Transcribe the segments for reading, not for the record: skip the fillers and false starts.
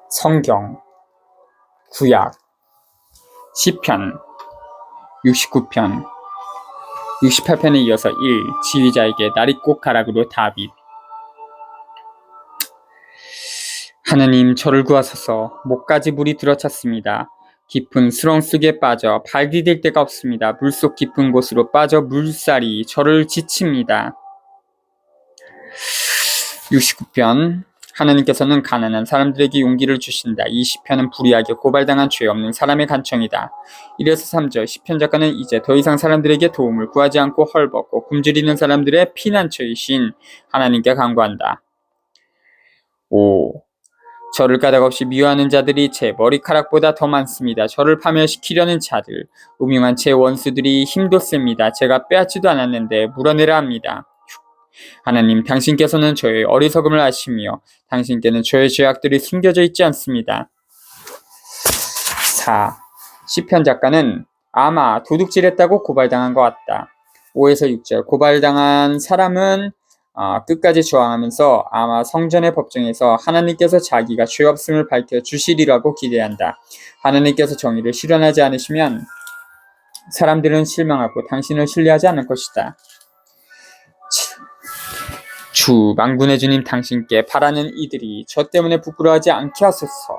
성경, 구약, 시편 69편, 68편에 이어서 1. 지휘자에게 날이 꼭 가락으로 답입. 하느님, 저를 구하소서. 목까지 물이 들어찼습니다. 깊은 수렁 속에 빠져 발 디딜 데가 없습니다. 물속 깊은 곳으로 빠져 물살이 저를 지칩니다. 69편, 하나님께서는 가난한 사람들에게 용기를 주신다. 이 시편은 불의하게 고발당한 죄 없는 사람의 간청이다. 1에서 3절, 시편 작가는 이제 더 이상 사람들에게 도움을 구하지 않고 헐벗고 굶주리는 사람들의 피난처이신 하나님께 간구한다. 5. 저를 까닭없이 미워하는 자들이 제 머리카락보다 더 많습니다. 저를 파멸시키려는 자들, 음흉한 제 원수들이 힘도 셉니다. 제가 빼앗지도 않았는데 물어내라 합니다. 하나님, 당신께서는 저의 어리석음을 아시며 당신께는 저의 죄악들이 숨겨져 있지 않습니다. 4. 시편 작가는 아마 도둑질했다고 고발당한 것 같다. 5에서 6절, 고발당한 사람은 끝까지 저항하면서 아마 성전의 법정에서 하나님께서 자기가 죄 없음을 밝혀주시리라고 기대한다. 하나님께서 정의를 실현하지 않으시면 사람들은 실망하고 당신을 신뢰하지 않을 것이다. 주 만군의 주님, 당신께 바라는 이들이 저 때문에 부끄러워하지 않게 하소서.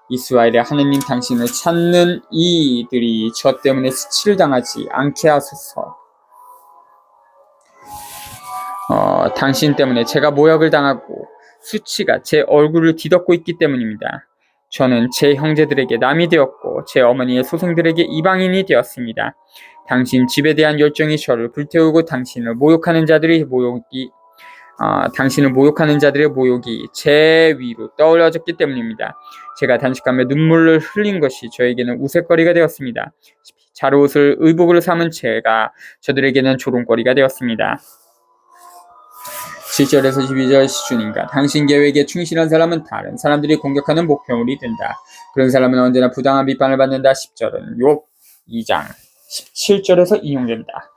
이스라엘의 하느님, 당신을 찾는 이들이 저 때문에 수치를 당하지 않게 하소서. 당신 때문에 제가 모욕을 당하고 수치가 제 얼굴을 뒤덮고 있기 때문입니다. 저는 제 형제들에게 남이 되었고 제 어머니의 소생들에게 이방인이 되었습니다. 당신 집에 대한 열정이 저를 불태우고 당신을 모욕하는 자들의 모욕이 제 위로 떠올려졌기 때문입니다. 제가 단식하며 눈물을 흘린 것이 저에게는 우윳거리가 되었습니다. 자루옷을 의복으로 삼은 제가 저들에게는 조롱거리가 되었습니다. 7절에서 12절, 주님과 당신 계획에 충실한 사람은 다른 사람들이 공격하는 목표물이 된다. 그런 사람은 언제나 부당한 비판을 받는다. 10절은 욥 2장 17절에서 인용된다.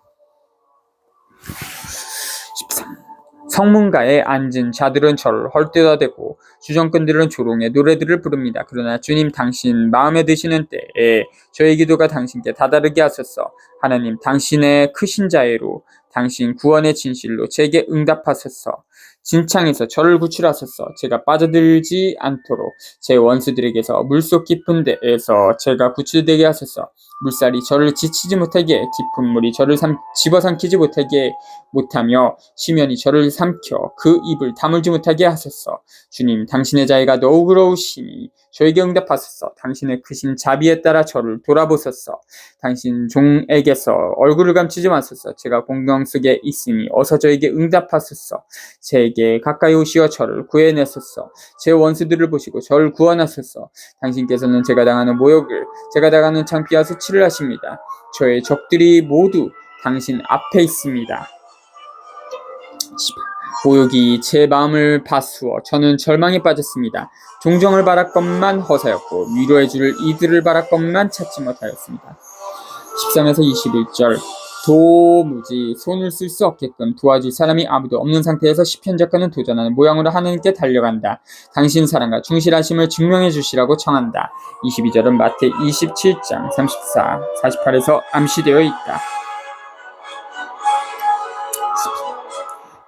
13. 성문가에 앉은 자들은 저를 헐뜯어대고 주정꾼들은 조롱의 노래들을 부릅니다. 그러나 주님, 당신 마음에 드시는 때에 저의 기도가 당신께 다다르게 하소서. 하나님, 당신의 크신 자애로 당신 구원의 진실로 제게 응답하소서. 진창에서 저를 구출하소서. 제가 빠져들지 않도록 제 원수들에게서 물속 깊은 데에서 제가 구출되게 하소서. 물살이 저를 지치지 못하게, 깊은 물이 저를 집어삼키지 못하며 심연이 저를 삼켜 그 입을 다물지 못하게 하소서. 주님, 당신의 자애가 더욱 의로우시니 저에게 응답하소서. 당신의 크신 자비에 따라 저를 돌아보소서. 당신 종에게서 얼굴을 감추지 마소서. 제가 공경 속에 있으니 어서 저에게 응답하소서. 제게 가까이 오시어 저를 구해내소서. 제 원수들을 보시고 저를 구원하소서. 당신께서는 제가 당하는 모욕을, 제가 당하는 창피와 수치를 하십니다. 저의 적들이 모두 당신 앞에 있습니다. 모욕이 제 마음을 파수어 저는 절망에 빠졌습니다. 종정을 바랐건만 허사였고 위로해줄 이들을 바랐건만 찾지 못하였습니다. 13에서 21절, 도무지 손을 쓸 수 없게끔 도와줄 사람이 아무도 없는 상태에서 시편 작가는 도전하는 모양으로 하나님께 달려간다. 당신 사랑과 충실하심을 증명해 주시라고 청한다. 22절은 마태 27장 34, 48에서 암시되어 있다.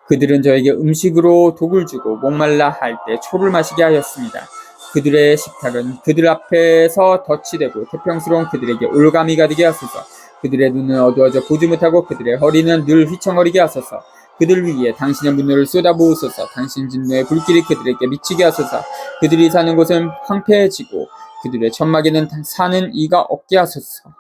그들은 저에게 음식으로 독을 주고 목말라 할 때 초를 마시게 하였습니다. 그들의 식탁은 그들 앞에서 덫이 되고 태평스러운 그들에게 올감이 가득게 하소서. 그들의 눈은 어두워져 보지 못하고 그들의 허리는 늘 휘청거리게 하소서. 그들 위에 당신의 분노를 쏟아부으소서. 당신 진노의 불길이 그들에게 미치게 하소서. 그들이 사는 곳은 황폐해지고 그들의 천막에는 사는 이가 없게 하소서.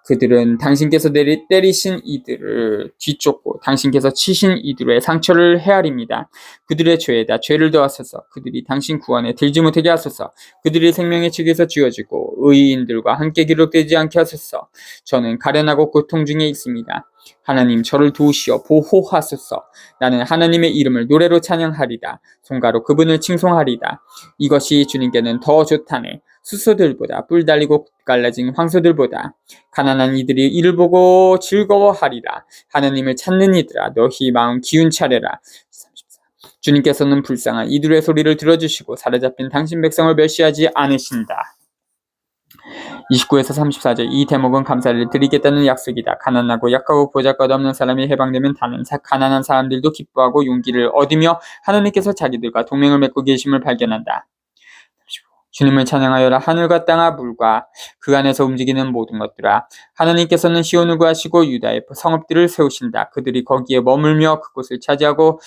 그들은 당신께서 때리신 이들을 뒤쫓고 당신께서 치신 이들의 상처를 헤아립니다. 그들의 죄에다 죄를 더하소서. 그들이 당신 구원에 들지 못하게 하소서. 그들이 생명의 책에서 지워지고 의인들과 함께 기록되지 않게 하소서. 저는 가련하고 고통 중에 있습니다. 하나님, 저를 도우시어 보호하소서. 나는 하나님의 이름을 노래로 찬양하리다. 송가로 그분을 칭송하리다. 이것이 주님께는 더 좋다네. 수소들보다 뿔 달리고 갈라진 황소들보다. 가난한 이들이 이를 보고 즐거워하리라. 하나님을 찾는 이들아, 너희 마음 기운 차려라. 주님께서는 불쌍한 이들의 소리를 들어주시고 사로잡힌 당신 백성을 멸시하지 않으신다. 29에서 34절. 이 대목은 감사를 드리겠다는 약속이다. 가난하고 약하고 보잘것없는 사람이 해방되면 다른 가난한 사람들도 기뻐하고 용기를 얻으며 하나님께서 자기들과 동맹을 맺고 계심을 발견한다. 주님을 찬양하여라. 하늘과 땅과 물과 그 안에서 움직이는 모든 것들아. 하나님께서는 시온을 구하시고 유다의 성읍들을 세우신다. 그들이 거기에 머물며 그곳을 차지하고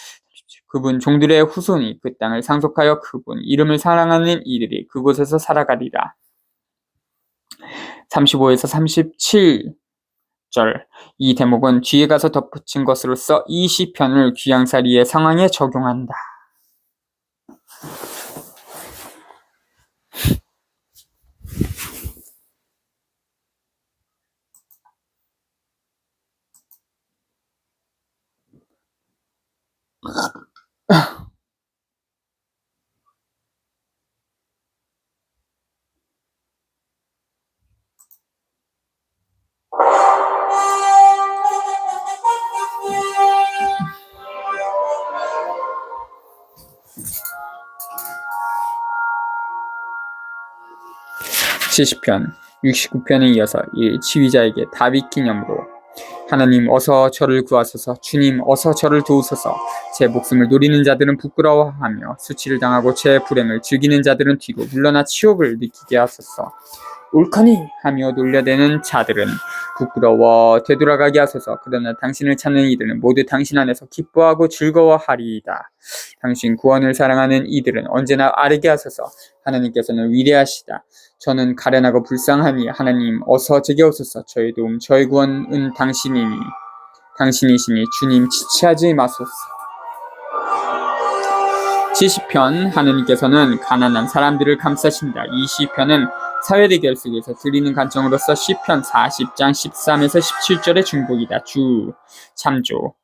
그분 종들의 후손이 그 땅을 상속하여 그분 이름을 사랑하는 이들이 그곳에서 살아가리라. 35에서 37절. 이 대목은 뒤에 가서 덧붙인 것으로서 이 시편을 귀양살이의 상황에 적용한다. 시편 69편에 이어서 이 지휘자에게 다윗 기념으로 하나님 어서 저를 구하소서. 주님 어서 저를 도우소서. 제 목숨을 노리는 자들은 부끄러워하며 수치를 당하고 제 불행을 즐기는 자들은 뒤로 물러나 치욕을 느끼게 하소서. 옳거니 하며 놀려대는 자들은 부끄러워 되돌아가게 하소서. 그러나 당신을 찾는 이들은 모두 당신 안에서 기뻐하고 즐거워하리이다. 당신 구원을 사랑하는 이들은 언제나 아르게 하소서. 하나님께서는 위대하시다. 저는 가련하고 불쌍하니 하나님 어서 제게 오소서. 저의 도움 저의 구원은 당신이시니 주님 지체하지 마소서. 70편. 하느님께서는 가난한 사람들을 감싸신다. 이 시편은 사회대결 속에서 드리는 간청으로서 시편 40장 13에서 17절의 중복이다. 주 참조.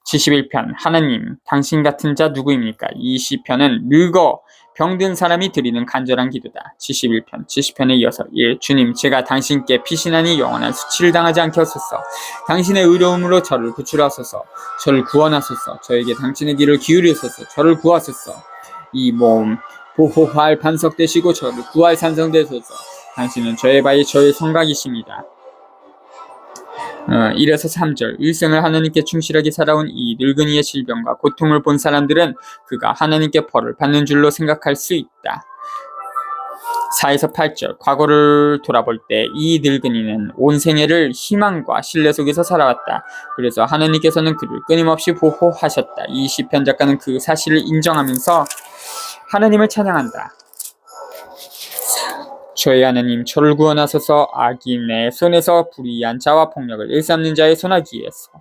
71편. 하나님 당신 같은 자 누구입니까? 이 시편은 늙어 병든 사람이 드리는 간절한 기도다. 71편. 70편에 이어서 주님 제가 당신께 피신하니 영원한 수치를 당하지 않게 하소서. 당신의 의로움으로 저를 구출하소서. 저를 구원하소서. 저에게 당신의 길을 기울이소서. 저를 구하소서. 이 몸 보호할 반석 되시고 저를 구할 산성 되소서. 당신은 저의 바위 저의 성곽이십니다. 1에서 3절. 일생을 하나님께 충실하게 살아온 이 늙은이의 질병과 고통을 본 사람들은 그가 하나님께 벌을 받는 줄로 생각할 수 있다. 4에서 8절. 과거를 돌아볼 때 이 늙은이는 온 생애를 희망과 신뢰 속에서 살아왔다. 그래서 하나님께서는 그를 끊임없이 보호하셨다. 이 시편 작가는 그 사실을 인정하면서 하나님을 찬양한다. 저의 하나님 저를 구원하소서. 악인의 손에서 불의한 자와 폭력을 일삼는 자의 손아귀에서.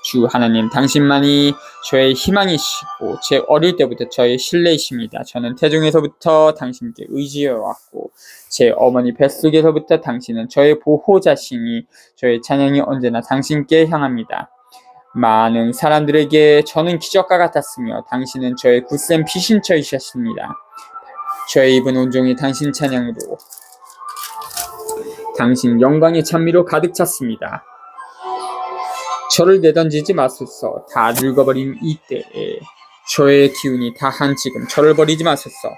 주 하나님 당신만이 저의 희망이시고 제 어릴 때부터 저의 신뢰이십니다. 저는 태중에서부터 당신께 의지해왔고 제 어머니 뱃속에서부터 당신은 저의 보호자시니 저의 찬양이 언제나 당신께 향합니다. 많은 사람들에게 저는 기적과 같았으며 당신은 저의 굳센 피신처이셨습니다. 저의 입은 온종일 당신 찬양으로 당신 영광의 찬미로 가득 찼습니다. 저를 내던지지 마소서. 다 늙어버린 이때에 저의 기운이 다한 지금 저를 버리지 마소서.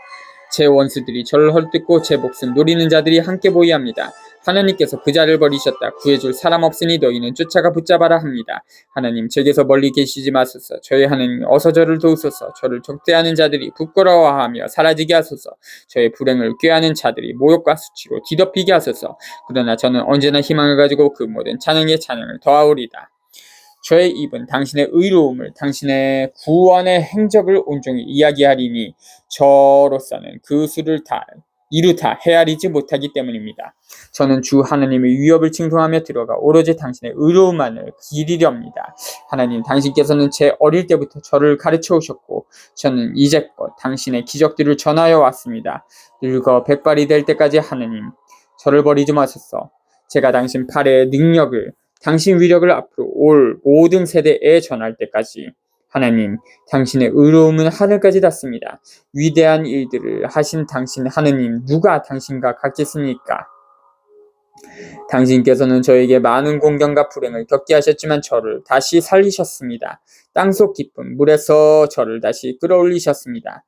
제 원수들이 저를 헐뜯고 제 목숨 노리는 자들이 함께 보이합니다. 하나님께서 그 자를 버리셨다. 구해줄 사람 없으니 너희는 쫓아가 붙잡아라 합니다. 하나님 제게서 멀리 계시지 마소서. 저의 하나님 어서 저를 도우소서. 저를 적대하는 자들이 부끄러워하며 사라지게 하소서. 저의 불행을 꾀하는 자들이 모욕과 수치로 뒤덮이게 하소서. 그러나 저는 언제나 희망을 가지고 그 모든 찬양에 찬양을 더하오리다. 저의 입은 당신의 의로움을 당신의 구원의 행적을 온종일 이야기하리니 저로서는 그 수를 다 이루다 헤아리지 못하기 때문입니다. 저는 주 하나님의 위협을 칭송하며 들어가 오로지 당신의 의로움만을 기리렵니다. 하나님 당신께서는 제 어릴 때부터 저를 가르쳐 오셨고 저는 이제껏 당신의 기적들을 전하여 왔습니다. 늙어 백발이 될 때까지 하나님 저를 버리지 마소서. 제가 당신 팔의 능력을 당신 위력을 앞으로 올 모든 세대에 전할 때까지 하나님 당신의 의로움은 하늘까지 닿습니다. 위대한 일들을 하신 당신 하느님 누가 당신과 같겠습니까? 당신께서는 저에게 많은 공경과 불행을 겪게 하셨지만 저를 다시 살리셨습니다. 땅속 깊은 물에서 저를 다시 끌어올리셨습니다.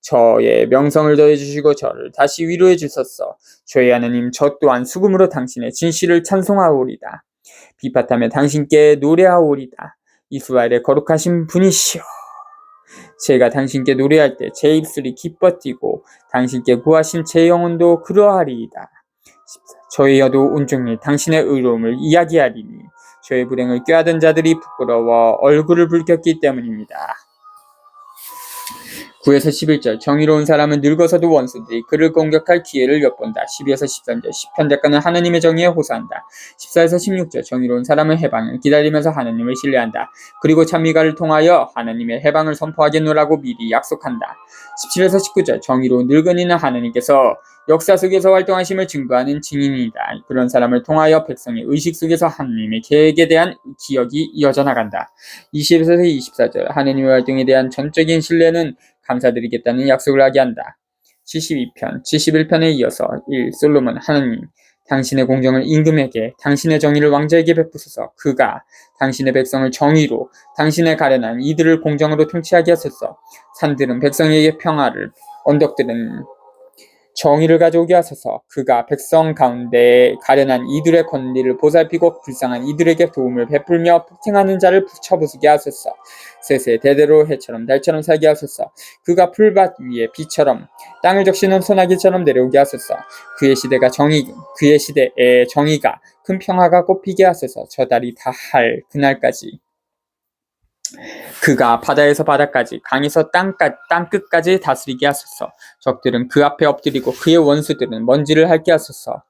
저의 명성을 더해주시고 저를 다시 위로해 주셨어. 저의 하나님, 저 또한 수금으로 당신의 진실을 찬송하오리다. 비파하며 당신께 노래하오리다. 이스라엘의 거룩하신 분이시여. 제가 당신께 노래할 때 제 입술이 기뻐 뛰고 당신께 구하신 제 영혼도 그러하리이다. 저의 여도 온종일 당신의 의로움을 이야기하리니 저의 불행을 꾀하던 자들이 부끄러워 얼굴을 붉혔기 때문입니다. 9에서 11절 정의로운 사람은 늙어서도 원수들이 그를 공격할 기회를 엿본다. 12에서 13절 시편 작가는 하나님의 정의에 호소한다. 14에서 16절 정의로운 사람은 해방을 기다리면서 하나님을 신뢰한다. 그리고 찬미가를 통하여 하나님의 해방을 선포하겠노라고 미리 약속한다. 17에서 19절 정의로운 늙은이는 하나님께서 역사 속에서 활동하심을 증거하는 증인이다. 그런 사람을 통하여 백성의 의식 속에서 하나님의 계획에 대한 기억이 이어져 나간다. 20에서 24절 하나님의 활동에 대한 전적인 신뢰는 감사드리겠다는 약속을 하게 한다. 72편, 71편에 이어서 1. 솔로몬 하나님, 당신의 공정을 임금에게, 당신의 정의를 왕자에게 베푸소서. 그가 당신의 백성을 정의로, 당신의 가련한 이들을 공정으로 통치하게 하소서. 산들은 백성에게 평화를, 언덕들은 정의를 가져오게 하소서. 그가 백성 가운데 가련한 이들의 권리를 보살피고 불쌍한 이들에게 도움을 베풀며 폭행하는 자를 쳐부수게 하소서. 셋의 대대로 해처럼 달처럼 살게 하소서. 그가 풀밭 위에 비처럼 땅을 적시는 소나기처럼 내려오게 하소서. 그의 시대에 정의가 큰 평화가 꽃피게 하소서. 저 달이 다할 그날까지 그가 바다에서 바다까지 강에서 땅끝까지 다스리게 하소서. 적들은 그 앞에 엎드리고 그의 원수들은 먼지를 핥게 하소서.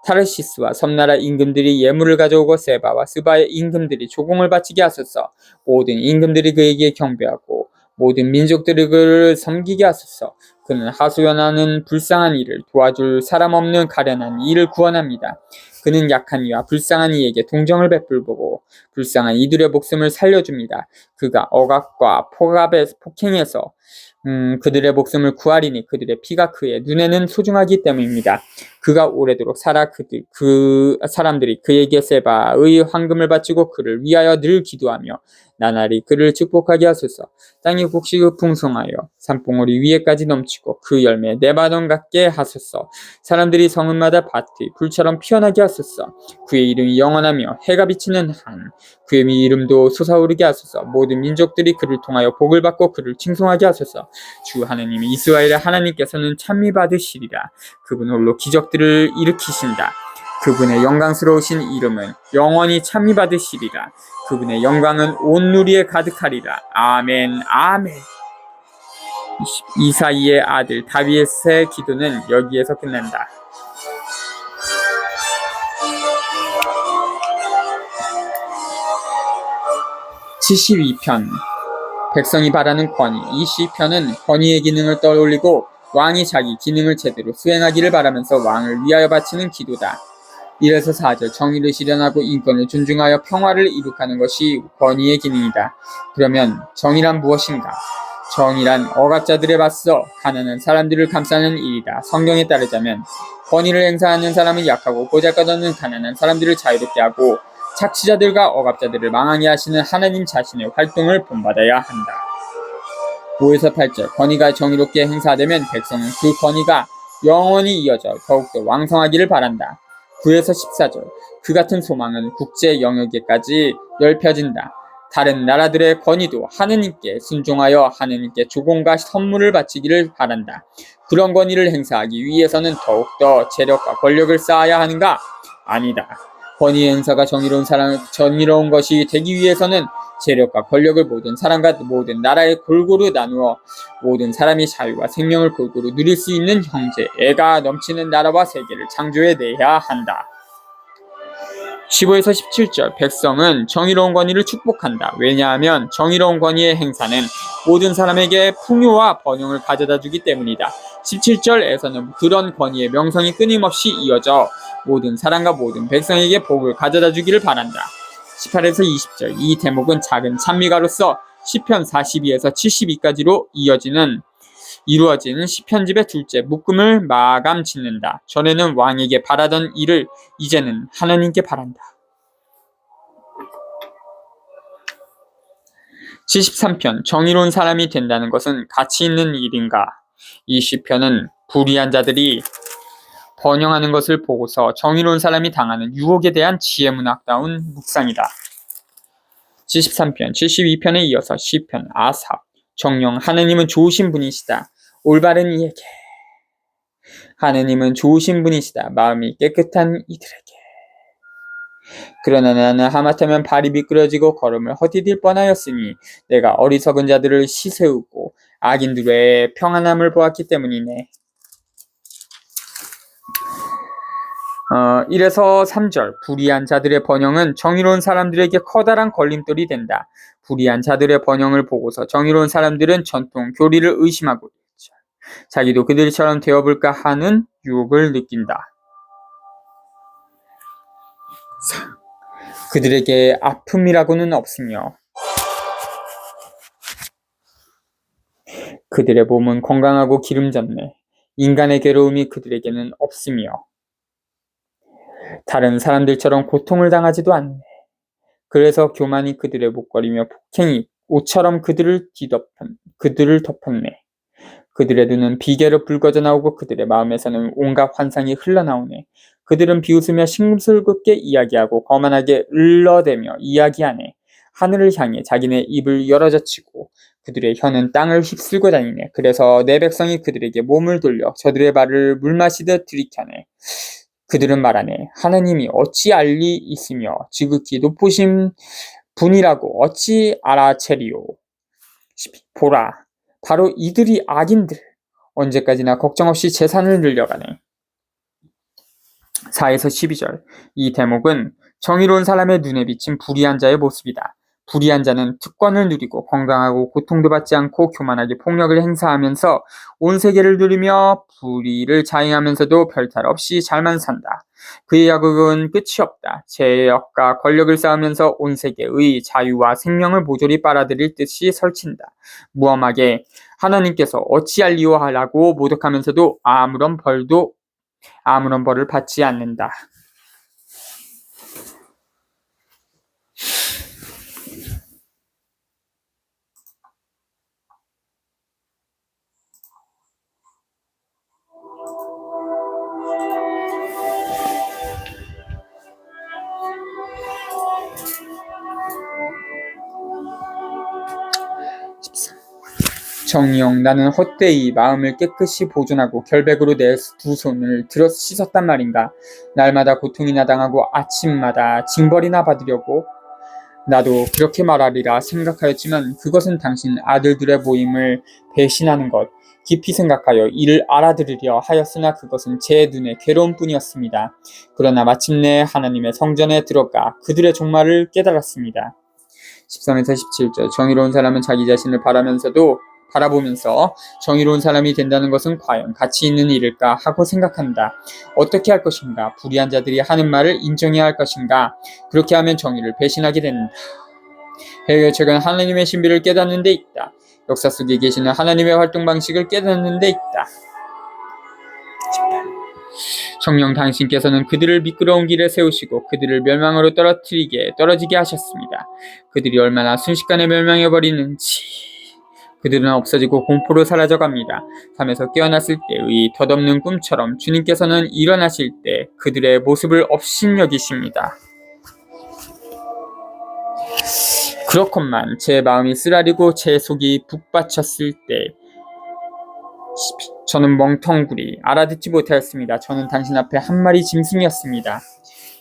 타르시스와 섬나라 임금들이 예물을 가져오고 세바와 스바의 임금들이 조공을 바치게 하소서. 모든 임금들이 그에게 경배하고 모든 민족들이 그를 섬기게 하소서. 그는 하소연하는 불쌍한 이를 도와줄 사람 없는 가련한 이를 구원합니다. 그는 약한 이와 불쌍한 이에게 동정을 베풀고 불쌍한 이들의 목숨을 살려줍니다. 그가 억압과 폭행에서 그들의 목숨을 구하리니 그들의 피가 그의 눈에는 소중하기 때문입니다. 그가 오래도록 살아 그 사람들이 그에게 세바의 황금을 바치고 그를 위하여 늘 기도하며 나날이 그를 축복하게 하소서. 땅이 곡식을 풍성하여 산봉우리 위에까지 넘치고 그 열매 네바논 같게 하소서. 사람들이 성읍마다 밭이 불처럼 피어나게 하소서. 그의 이름이 영원하며 해가 비치는 한 그의 이름도 솟아오르게 하소서. 모든 민족들이 그를 통하여 복을 받고 그를 칭송하게 하소서. 주 하나님이 이스라엘의 하나님께서는 찬미 받으시리라. 그분 홀로 기적들을 일으키신다. 그분의 영광스러우신 이름은 영원히 찬미 받으시리라. 그분의 영광은 온 누리에 가득하리라. 아멘 아멘. 이사이의 아들 다윗의 기도는 여기에서 끝난다. (72편) 백성이 바라는 권위. 이 시편은 권위의 기능을 떠올리고 왕이 자기 기능을 제대로 수행하기를 바라면서 왕을 위하여 바치는 기도다. 1에서 4절 정의를 실현하고 인권을 존중하여 평화를 이룩하는 것이 권위의 기능이다. 그러면 정의란 무엇인가? 정의란 억압자들에 맞서 가난한 사람들을 감싸는 일이다. 성경에 따르자면 권위를 행사하는 사람은 약하고 보잘것없는 가난한 사람들을 자유롭게 하고 착취자들과 억압자들을 망하게 하시는 하나님 자신의 활동을 본받아야 한다. 5에서 8절 권위가 정의롭게 행사되면 백성은 그 권위가 영원히 이어져 더욱더 왕성하기를 바란다. 9에서 14절 그 같은 소망은 국제 영역에까지 넓혀진다. 다른 나라들의 권위도 하느님께 순종하여 하느님께 조공과 선물을 바치기를 바란다. 그런 권위를 행사하기 위해서는 더욱더 재력과 권력을 쌓아야 하는가? 아니다. 권위 행사가 정의로운 것이 되기 위해서는 재력과 권력을 모든 사람과 모든 나라에 골고루 나누어 모든 사람이 자유와 생명을 골고루 누릴 수 있는 형제, 애가 넘치는 나라와 세계를 창조해내야 한다. 15에서 17절 백성은 정의로운 권위를 축복한다. 왜냐하면 정의로운 권위의 행사는 모든 사람에게 풍요와 번영을 가져다주기 때문이다. 17절에서는 그런 권위의 명성이 끊임없이 이어져 모든 사람과 모든 백성에게 복을 가져다주기를 바란다. 18에서 20절 이 대목은 작은 찬미가로서 시편 42에서 72까지로 이어지는 이루어진 시편집의 둘째 묶음을 마감 짓는다. 전에는 왕에게 바라던 일을 이제는 하나님께 바란다. 73편 정의로운 사람이 된다는 것은 가치 있는 일인가? 이 시편은 불의한 자들이 번영하는 것을 보고서 정의로운 사람이 당하는 유혹에 대한 지혜문학다운 묵상이다. 73편, 72편에 이어서 시편, 아삽, 정령 하느님은 좋으신 분이시다. 올바른 이에게 하느님은 좋으신 분이시다. 마음이 깨끗한 이들에게. 그러나 나는 하마터면 발이 미끄러지고 걸음을 헛디딜 뻔하였으니 내가 어리석은 자들을 시세우고 악인들의 평안함을 보았기 때문이네. 1에서 3절 불의한 자들의 번영은 정의로운 사람들에게 커다란 걸림돌이 된다. 불의한 자들의 번영을 보고서 정의로운 사람들은 전통 교리를 의심하고 있죠. 자기도 그들처럼 되어볼까 하는 유혹을 느낀다. 그들에게 아픔이라고는 없으며 그들의 몸은 건강하고 기름졌네. 인간의 괴로움이 그들에게는 없으며 다른 사람들처럼 고통을 당하지도 않네. 그래서 교만이 그들의 목걸이며 폭행이 옷처럼 그들을 덮었네. 그들의 눈은 비계로 붉어져 나오고 그들의 마음에서는 온갖 환상이 흘러나오네. 그들은 비웃으며 싱슬굼게 이야기하고 거만하게 을러대며 이야기하네. 하늘을 향해 자기네 입을 열어젖히고 그들의 혀는 땅을 휩쓸고 다니네. 그래서 내 백성이 그들에게 몸을 돌려 저들의 발을 물마시듯 들이켜네. 그들은 말하네. 하나님이 어찌 알리 있으며 지극히 높으신 분이라고 어찌 알아채리오. 보라, 바로 이들이 악인들. 언제까지나 걱정 없이 재산을 늘려가네. 4에서 12절. 이 대목은 정의로운 사람의 눈에 비친 불의한 자의 모습이다. 불의한 자는 특권을 누리고 건강하고 고통도 받지 않고 교만하게 폭력을 행사하면서 온 세계를 누리며 불의를 자행하면서도 별탈 없이 잘만 산다. 그의 야극은 끝이 없다. 재력과 권력을 쌓으면서 온 세계의 자유와 생명을 모조리 빨아들일 듯이 설친다. 무엄하게 하나님께서 어찌할리오 하라고 모독하면서도 아무런 벌을 받지 않는다. 정령 나는 헛되이 마음을 깨끗이 보존하고 결백으로 내 두 손을 들어 씻었단 말인가. 날마다 고통이나 당하고 아침마다 징벌이나 받으려고 나도 그렇게 말하리라 생각하였지만 그것은 당신 아들들의 모임을 배신하는 것 깊이 생각하여 이를 알아들으려 하였으나 그것은 제 눈에 괴로운 뿐이었습니다. 그러나 마침내 하나님의 성전에 들어가 그들의 종말을 깨달았습니다. 13에서 17절 정의로운 사람은 자기 자신을 바라보면서 정의로운 사람이 된다는 것은 과연 가치 있는 일일까 하고 생각한다. 어떻게 할 것인가? 불의한 자들이 하는 말을 인정해야 할 것인가? 그렇게 하면 정의를 배신하게 된다. 해결책은 하나님의 신비를 깨닫는 데 있다. 역사 속에 계시는 하나님의 활동 방식을 깨닫는 데 있다. 성령 당신께서는 그들을 미끄러운 길에 세우시고 그들을 멸망으로 떨어지게 하셨습니다. 그들이 얼마나 순식간에 멸망해버리는지. 그들은 없어지고 공포로 사라져갑니다. 잠에서 깨어났을 때의 덧없는 꿈처럼 주님께서는 일어나실 때 그들의 모습을 업신여기십니다. 그렇건만 제 마음이 쓰라리고 제 속이 북받쳤을 때 저는 멍텅구리 알아듣지 못하였습니다. 저는 당신 앞에 한 마리 짐승이었습니다.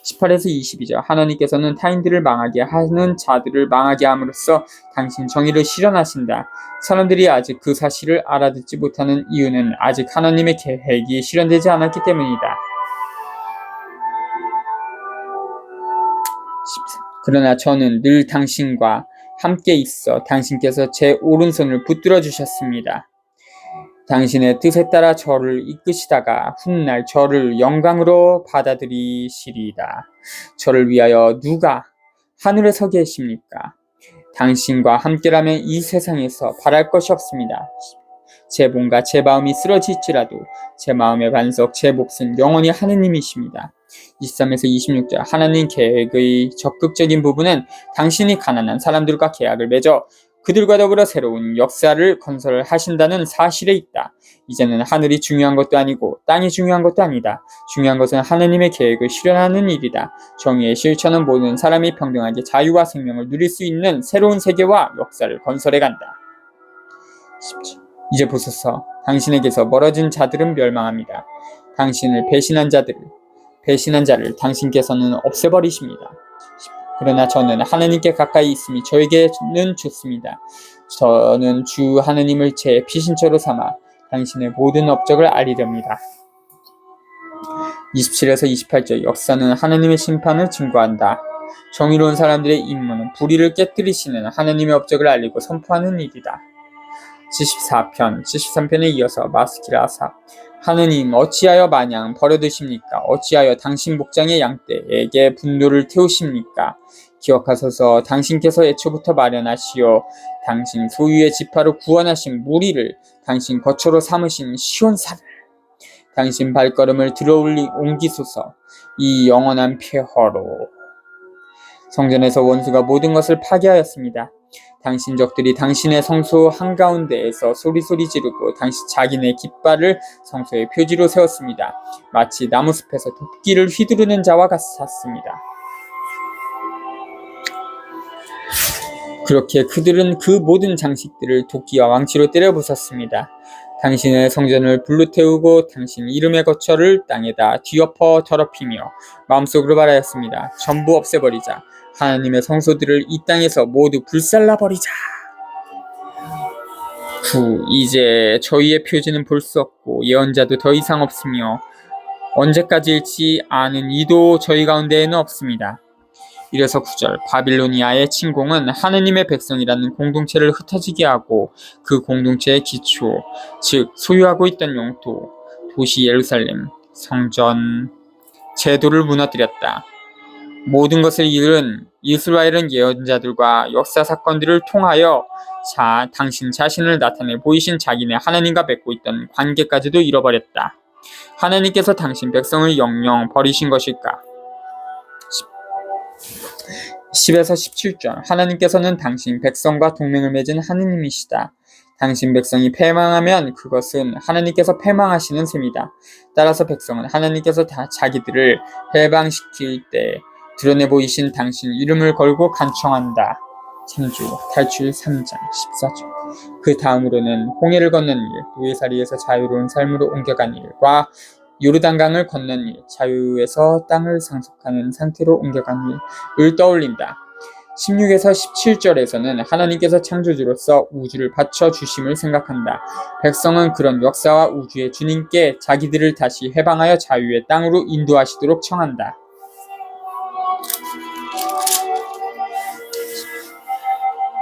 18에서 22절 하나님께서는 타인들을 망하게 하는 자들을 망하게 함으로써 당신 정의를 실현하신다. 사람들이 아직 그 사실을 알아듣지 못하는 이유는 아직 하나님의 계획이 실현되지 않았기 때문이다. 그러나 저는 늘 당신과 함께 있어 당신께서 제 오른손을 붙들어 주셨습니다. 당신의 뜻에 따라 저를 이끄시다가 훗날 저를 영광으로 받아들이시리이다. 저를 위하여 누가 하늘에 서 계십니까? 당신과 함께라면 이 세상에서 바랄 것이 없습니다. 제 몸과 제 마음이 쓰러질지라도 제 마음의 반석, 제 몫은 영원히 하느님이십니다. 23에서 26절 하나님 계획의 적극적인 부분은 당신이 가난한 사람들과 계약을 맺어 그들과 더불어 새로운 역사를 건설하신다는 사실에 있다. 이제는 하늘이 중요한 것도 아니고 땅이 중요한 것도 아니다. 중요한 것은 하느님의 계획을 실현하는 일이다. 정의의 실천은 모든 사람이 평등하게 자유와 생명을 누릴 수 있는 새로운 세계와 역사를 건설해 간다. 17. 이제 보소서. 당신에게서 멀어진 자들은 멸망합니다. 당신을 배신한 자를 당신께서는 없애버리십니다. 그러나 저는 하나님께 가까이 있음이 저에게는 좋습니다. 저는 주 하나님을 제 피신처로 삼아 당신의 모든 업적을 알리렵니다. 27에서 28절 역사는 하나님의 심판을 증거한다. 정의로운 사람들의 임무는 불의를 깨뜨리시는 하나님의 업적을 알리고 선포하는 일이다. 74편, 73편에 이어서 마스키라사 하느님 어찌하여 마냥 버려두십니까? 어찌하여 당신 목장의 양떼에게 분노를 태우십니까? 기억하소서 당신께서 애초부터 마련하시어 당신 소유의 지파로 구원하신 무리를 당신 거처로 삼으신 시온산을 당신 발걸음을 옮기소서 이 영원한 폐허로. 성전에서 원수가 모든 것을 파괴하였습니다. 당신 적들이 당신의 성소 한가운데에서 소리소리 지르고 자기네 깃발을 성소의 표지로 세웠습니다. 마치 나무숲에서 도끼를 휘두르는 자와 같았습니다. 그렇게 그들은 그 모든 장식들을 도끼와 왕치로 때려 부쉈습니다. 당신의 성전을 불로 태우고 당신 이름의 거처를 땅에다 뒤엎어 더럽히며 마음속으로 말하였습니다. 전부 없애버리자. 하나님의 성소들을 이 땅에서 모두 불살라버리자. 9. 이제 저희의 표지는 볼 수 없고 예언자도 더 이상 없으며 언제까지일지 아는 이도 저희 가운데에는 없습니다. 이래서 9절 바빌로니아의 침공은 하느님의 백성이라는 공동체를 흩어지게 하고 그 공동체의 기초, 즉 소유하고 있던 영토, 도시 예루살렘, 성전, 제도를 무너뜨렸다. 모든 것을 잃은 이스라엘은 예언자들과 역사 사건들을 통하여 당신 자신을 나타내 보이신 자기네 하나님과 맺고 있던 관계까지도 잃어버렸다. 하나님께서 당신 백성을 영영 버리신 것일까? 10에서 17절 하나님께서는 당신 백성과 동맹을 맺은 하느님이시다. 당신 백성이 패망하면 그것은 하나님께서 패망하시는 셈이다. 따라서 백성은 하나님께서 자기들을 해방시킬 때 드러내 보이신 당신 이름을 걸고 간청한다. 창조 탈출 3장 14절 그 다음으로는 홍해를 건넌 일, 노예살이에서 자유로운 삶으로 옮겨간 일과 요르단강을 건넌 일, 자유에서 땅을 상속하는 상태로 옮겨간 일을 떠올린다. 16에서 17절에서는 하나님께서 창조주로서 우주를 바쳐주심을 생각한다. 백성은 그런 역사와 우주의 주님께 자기들을 다시 해방하여 자유의 땅으로 인도하시도록 청한다.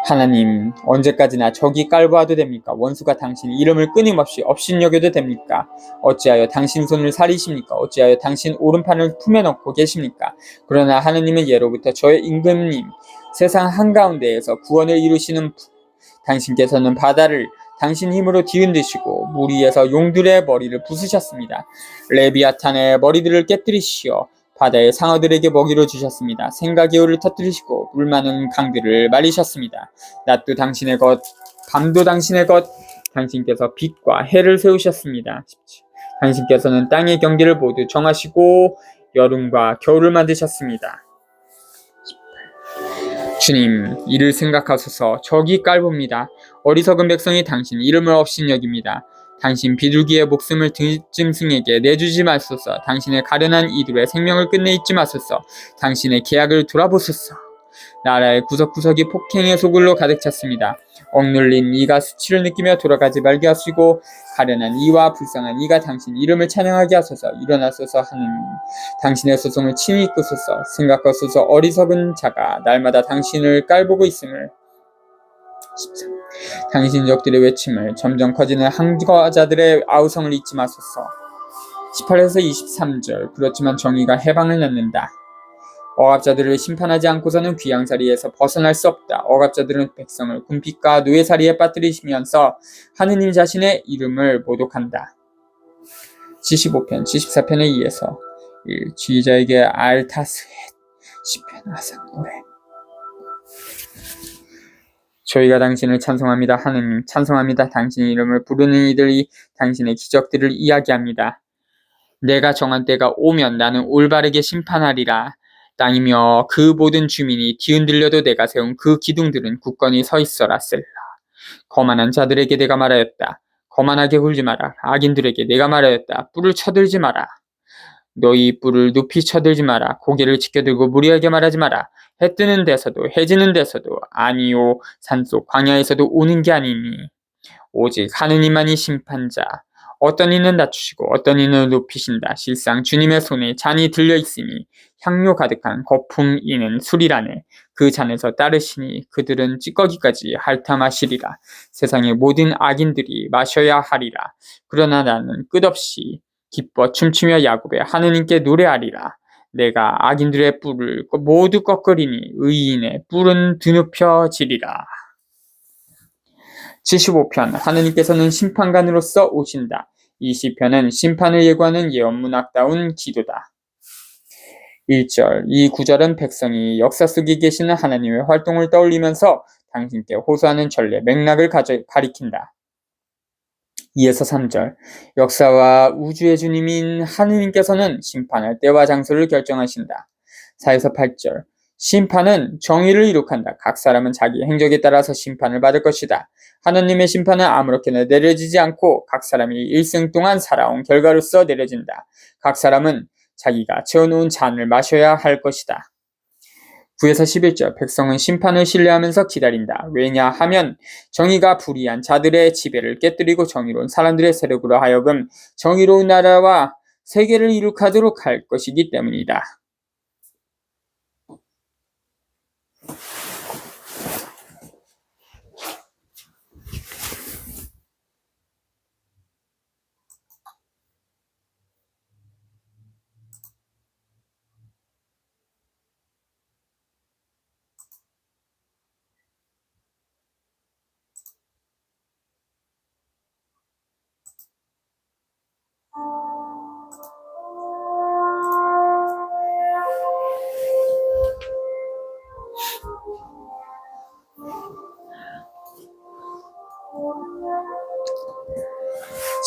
하나님, 언제까지나 적이 깔보아도 됩니까? 원수가 당신 이름을 끊임없이 업신여겨도 됩니까? 어찌하여 당신 손을 사리십니까? 어찌하여 당신 오른팔을 품에 넣고 계십니까? 그러나 하나님은 예로부터 저의 임금님, 세상 한가운데에서 구원을 이루시는 당신께서는 바다를 당신 힘으로 뒤흔드시고 물 위에서 용들의 머리를 부수셨습니다. 레비아탄의 머리들을 깨뜨리시어 바다의 상어들에게 먹이로 주셨습니다. 생과 개울을 터뜨리시고 물 많은 강들을 말리셨습니다. 낮도 당신의 것, 밤도 당신의 것, 당신께서 빛과 해를 세우셨습니다. 당신께서는 땅의 경계를 모두 정하시고 여름과 겨울을 만드셨습니다. 주님, 이를 생각하소서. 적이 깔봅니다. 어리석은 백성이 당신 이름을 업신여깁니다. 당신 비둘기의 목숨을 들짐승에게 내주지 마소서. 당신의 가련한 이들의 생명을 끝내 잊지 마소서. 당신의 계약을 돌아보소서. 나라의 구석구석이 폭행의 소굴로 가득 찼습니다. 억눌린 이가 수치를 느끼며 돌아가지 말게 하시고 가련한 이와 불쌍한 이가 당신 이름을 찬양하게 하소서. 일어나소서. 하느님, 당신의 소송을 친히 이끄소서. 생각하소서. 어리석은 자가 날마다 당신을 깔보고 있음을. 13. 당신 적들의 외침을 점점 커지는 항거자들의 아우성을 잊지 마소서. 18에서 23절 그렇지만 정의가 해방을 낳는다. 억압자들을 심판하지 않고서는 귀양살이에서 벗어날 수 없다. 억압자들은 백성을 궁핍과 노예살이에 빠뜨리시면서 하느님 자신의 이름을 모독한다. 75편, 74편에 의해서 지휘자에게 알타스헷 시편 아삽 노래. 저희가 당신을 찬송합니다. 하느님 찬송합니다. 당신의 이름을 부르는 이들이 당신의 기적들을 이야기합니다. 내가 정한 때가 오면 나는 올바르게 심판하리라. 땅이며 그 모든 주민이 뒤흔들려도 내가 세운 그 기둥들은 굳건히 서 있어라 셀라. 거만한 자들에게 내가 말하였다. 거만하게 굴지 마라. 악인들에게 내가 말하였다. 뿔을 쳐들지 마라. 너희 뿔을 높이 쳐들지 마라. 고개를 지켜들고 무리하게 말하지 마라. 해 뜨는 데서도 해 지는 데서도 아니요 산속 광야에서도 오는 게 아니니 오직 하느님만이 심판자. 어떤 이는 낮추시고 어떤 이는 높이신다. 실상 주님의 손에 잔이 들려있으니 향료 가득한 거품 이는 술이라네. 그 잔에서 따르시니 그들은 찌꺼기까지 핥아 마시리라. 세상의 모든 악인들이 마셔야 하리라. 그러나 나는 끝없이 기뻐 춤추며 야곱의 하느님께 노래하리라. 내가 악인들의 뿔을 모두 꺾으리니 의인의 뿔은 드높여지리라. 75편 하느님께서는 심판관으로서 오신다. 이 시편은 심판을 예고하는 예언문학다운 기도다. 1절 이 구절은 백성이 역사 속에 계시는 하나님의 활동을 떠올리면서 당신께 호소하는 전례 맥락을 가리킨다. 2에서 3절 역사와 우주의 주님인 하느님께서는 심판할 때와 장소를 결정하신다. 4에서 8절 심판은 정의를 이룩한다. 각 사람은 자기 행적에 따라서 심판을 받을 것이다. 하느님의 심판은 아무렇게나 내려지지 않고 각 사람이 일생 동안 살아온 결과로서 내려진다. 각 사람은 자기가 채워놓은 잔을 마셔야 할 것이다. 9에서 11절 백성은 심판을 신뢰하면서 기다린다. 왜냐하면 정의가 불의한 자들의 지배를 깨뜨리고 정의로운 사람들의 세력으로 하여금 정의로운 나라와 세계를 이룩하도록 할 것이기 때문이다.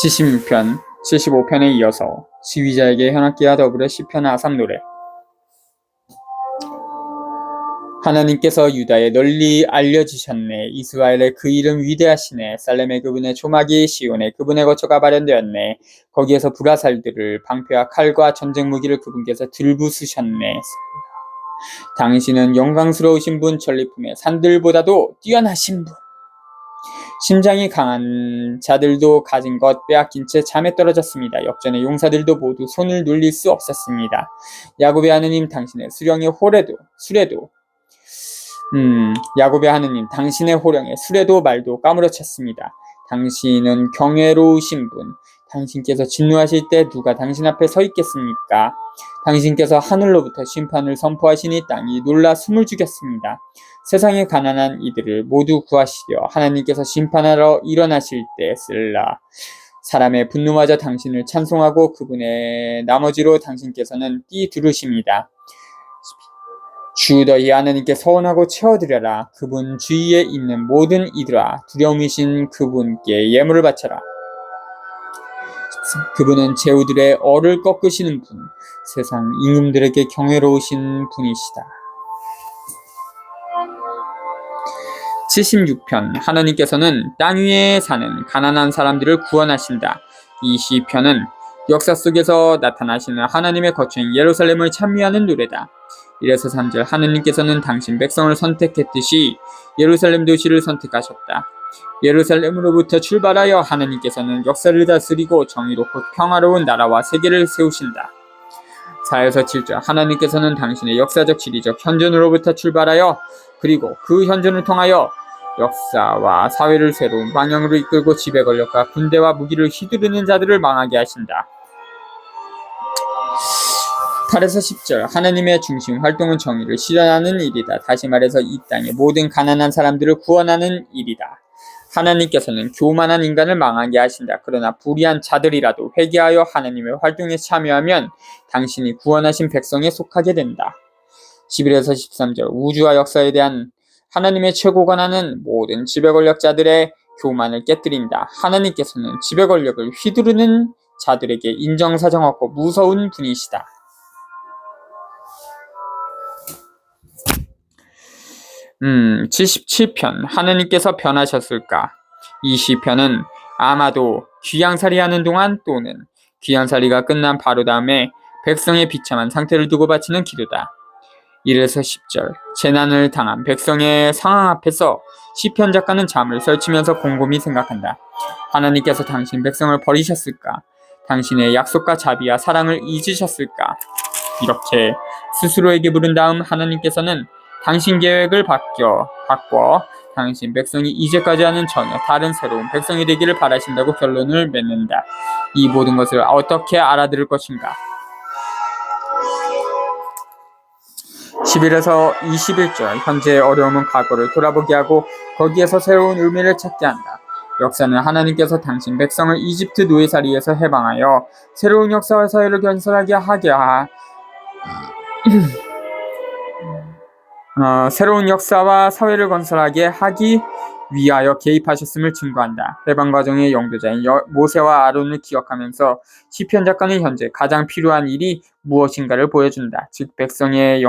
76편, 75편에 이어서 지휘자에게 현악기와 더불어 시편 아삽 노래. 하나님께서 유다에 널리 알려지셨네. 이스라엘의 그 이름 위대하시네. 살렘의 그분의 초막이 시온의 그분의 거처가 발현되었네. 거기에서 불화살들을 방패와 칼과 전쟁 무기를 그분께서 들부수셨네. 당신은 영광스러우신 분, 전리품의 산들보다도 뛰어나신 분. 심장이 강한 자들도 가진 것 빼앗긴 채 잠에 떨어졌습니다. 역전의 용사들도 모두 손을 놀릴 수 없었습니다. 야곱의 하느님 당신의 수령의 수레도 야곱의 하느님 당신의 호령에 수레도 말도 까무러쳤습니다. 당신은 경외로우신 분, 당신께서 진노하실 때 누가 당신 앞에 서 있겠습니까? 당신께서 하늘로부터 심판을 선포하시니 땅이 놀라 숨을 죽였습니다. 세상에 가난한 이들을 모두 구하시려 하나님께서 심판하러 일어나실 때 쓸라. 사람의 분노마저 당신을 찬송하고 그분의 나머지로 당신께서는 뛰두르십니다. 주 너희 하나님께 서원하고 채워드려라. 그분 주위에 있는 모든 이들아 두려움이신 그분께 예물을 바쳐라. 그분은 제후들의 얼을 꺾으시는 분, 세상 임금들에게 경외로우신 분이시다. 76편 하나님께서는 땅 위에 사는 가난한 사람들을 구원하신다. 이 시편은 역사 속에서 나타나시는 하나님의 거처인 예루살렘을 찬미하는 노래다. 1에서 3절 하느님께서는 당신 백성을 선택했듯이 예루살렘 도시를 선택하셨다. 예루살렘으로부터 출발하여 하느님께서는 역사를 다스리고 정의롭고 평화로운 나라와 세계를 세우신다. 4에서 7절 하나님께서는 당신의 역사적 지리적 현존으로부터 출발하여 그리고 그 현존을 통하여 역사와 사회를 새로운 방향으로 이끌고 지배 권력과 군대와 무기를 휘두르는 자들을 망하게 하신다. 8에서 10절 하나님의 중심 활동은 정의를 실현하는 일이다. 다시 말해서 이 땅의 모든 가난한 사람들을 구원하는 일이다. 하나님께서는 교만한 인간을 망하게 하신다. 그러나 불의한 자들이라도 회개하여 하나님의 활동에 참여하면 당신이 구원하신 백성에 속하게 된다. 11에서 13절 우주와 역사에 대한 하나님의 최고 권한은 모든 지배 권력자들의 교만을 깨뜨린다. 하나님께서는 지배 권력을 휘두르는 자들에게 인정사정 없고 무서운 분이시다. 77편 하나님께서 변하셨을까? 이 시편은 아마도 귀양살이하는 동안 또는 귀양살이가 끝난 바로 다음에 백성의 비참한 상태를 두고 바치는 기도다. 1에서 10절 재난을 당한 백성의 상황 앞에서 시편 작가는 잠을 설치면서 곰곰이 생각한다. 하나님께서 당신 백성을 버리셨을까? 당신의 약속과 자비와 사랑을 잊으셨을까? 이렇게 스스로에게 물은 다음 하나님께서는 당신 계획을 바꿔 당신 백성이 이제까지와는 전혀 다른 새로운 백성이 되기를 바라신다고 결론을 맺는다. 이 모든 것을 어떻게 알아들을 것인가? 11에서 21절 현재의 어려움은 과거를 돌아보게 하고 거기에서 새로운 의미를 찾게 한다. 역사는 하나님께서 당신 백성을 이집트 노예살이에서 해방하여 새로운 역사와 사회를 건설하게 하게 새로운 역사와 사회를 건설하게 하기 위하여 개입하셨음을 증거한다. 해방 과정의 영도자인 모세와 아론을 기억하면서 시편 작가는 현재 가장 필요한 일이 무엇인가를 보여준다. 즉 백성의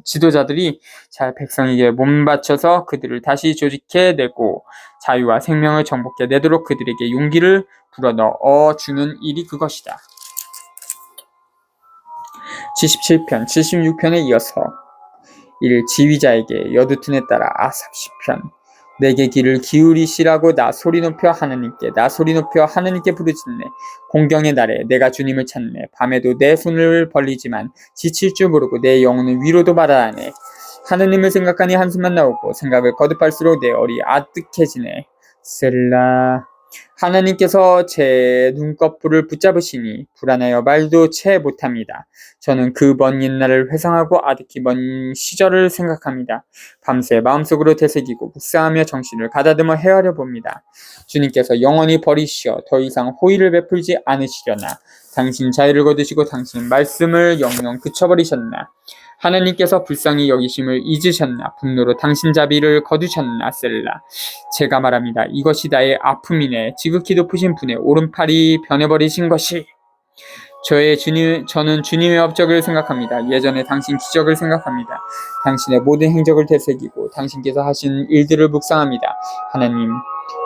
지도자들이 잘 백성에게 몸바쳐서 그들을 다시 조직해내고 자유와 생명을 정복해내도록 그들에게 용기를 불어넣어주는 일이 그것이다. 77편, 76편에 이어서 1. 지휘자에게 여두툰에 따라 아삽 시편 내게 귀를 기울이시라고 나 소리 높여 하나님께 부르짖네. 공경의 날에 내가 주님을 찾네. 밤에도 내 손을 벌리지만 지칠 줄 모르고 내 영혼은 위로도 바라네. 하느님을 생각하니 한숨만 나오고 생각을 거듭할수록 내 얼이 아득해지네. 셀라. 하나님께서 제 눈꺼풀을 붙잡으시니 불안하여 말도 채 못합니다. 저는 그 먼 옛날을 회상하고 아득히 먼 시절을 생각합니다. 밤새 마음속으로 되새기고 묵상하며 정신을 가다듬어 헤아려 봅니다. 주님께서 영원히 버리시어 더 이상 호의를 베풀지 않으시려나? 당신 자유를 거두시고 당신 말씀을 영영 그쳐버리셨나? 하나님께서 불쌍히 여기심을 잊으셨나? 분노로 당신 자비를 거두셨나? 셀라. 제가 말합니다. 이것이 나의 아픔이네. 지극히 높으신 분의 오른팔이 변해버리신 것이. 저는 주님의 업적을 생각합니다. 예전에 당신 기적을 생각합니다. 당신의 모든 행적을 되새기고 당신께서 하신 일들을 묵상합니다. 하나님,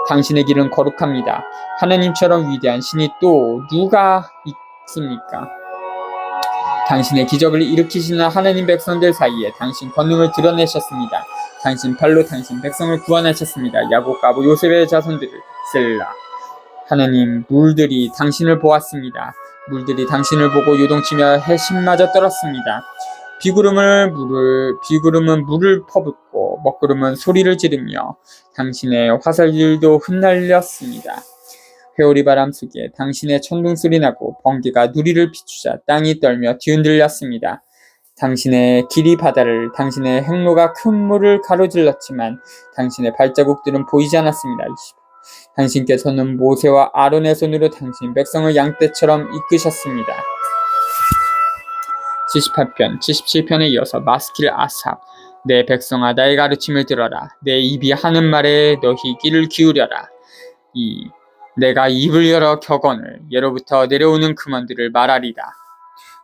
당신의 길은 거룩합니다. 하나님처럼 위대한 신이 또 누가 있습니까? 당신의 기적을 일으키시는 하나님 백성들 사이에 당신 권능을 드러내셨습니다. 당신 팔로 당신 백성을 구원하셨습니다. 야곱과 요셉의 자손들을 셀라. 하나님, 물들이 당신을 보았습니다. 물들이 당신을 보고 요동치며 해심마저 떨었습니다. 비구름은 물을 퍼붓고 먹구름은 소리를 지르며 당신의 화살들도 흩날렸습니다. 회오리 바람 속에 당신의 천둥소리 나고 번개가 누리를 비추자 땅이 떨며 뒤흔들렸습니다. 당신의 길이 바다를, 당신의 행로가 큰 물을 가로질렀지만 당신의 발자국들은 보이지 않았습니다. 당신께서는 모세와 아론의 손으로 당신 백성을 양떼처럼 이끄셨습니다. 78편, 77편에 이어서 마스킬 아삽 내 백성아 나의 가르침을 들어라. 내 입이 하는 말에 너희 귀를 기울여라. 내가 입을 열어 격언을 예로부터 내려오는 금원들을 말하리다.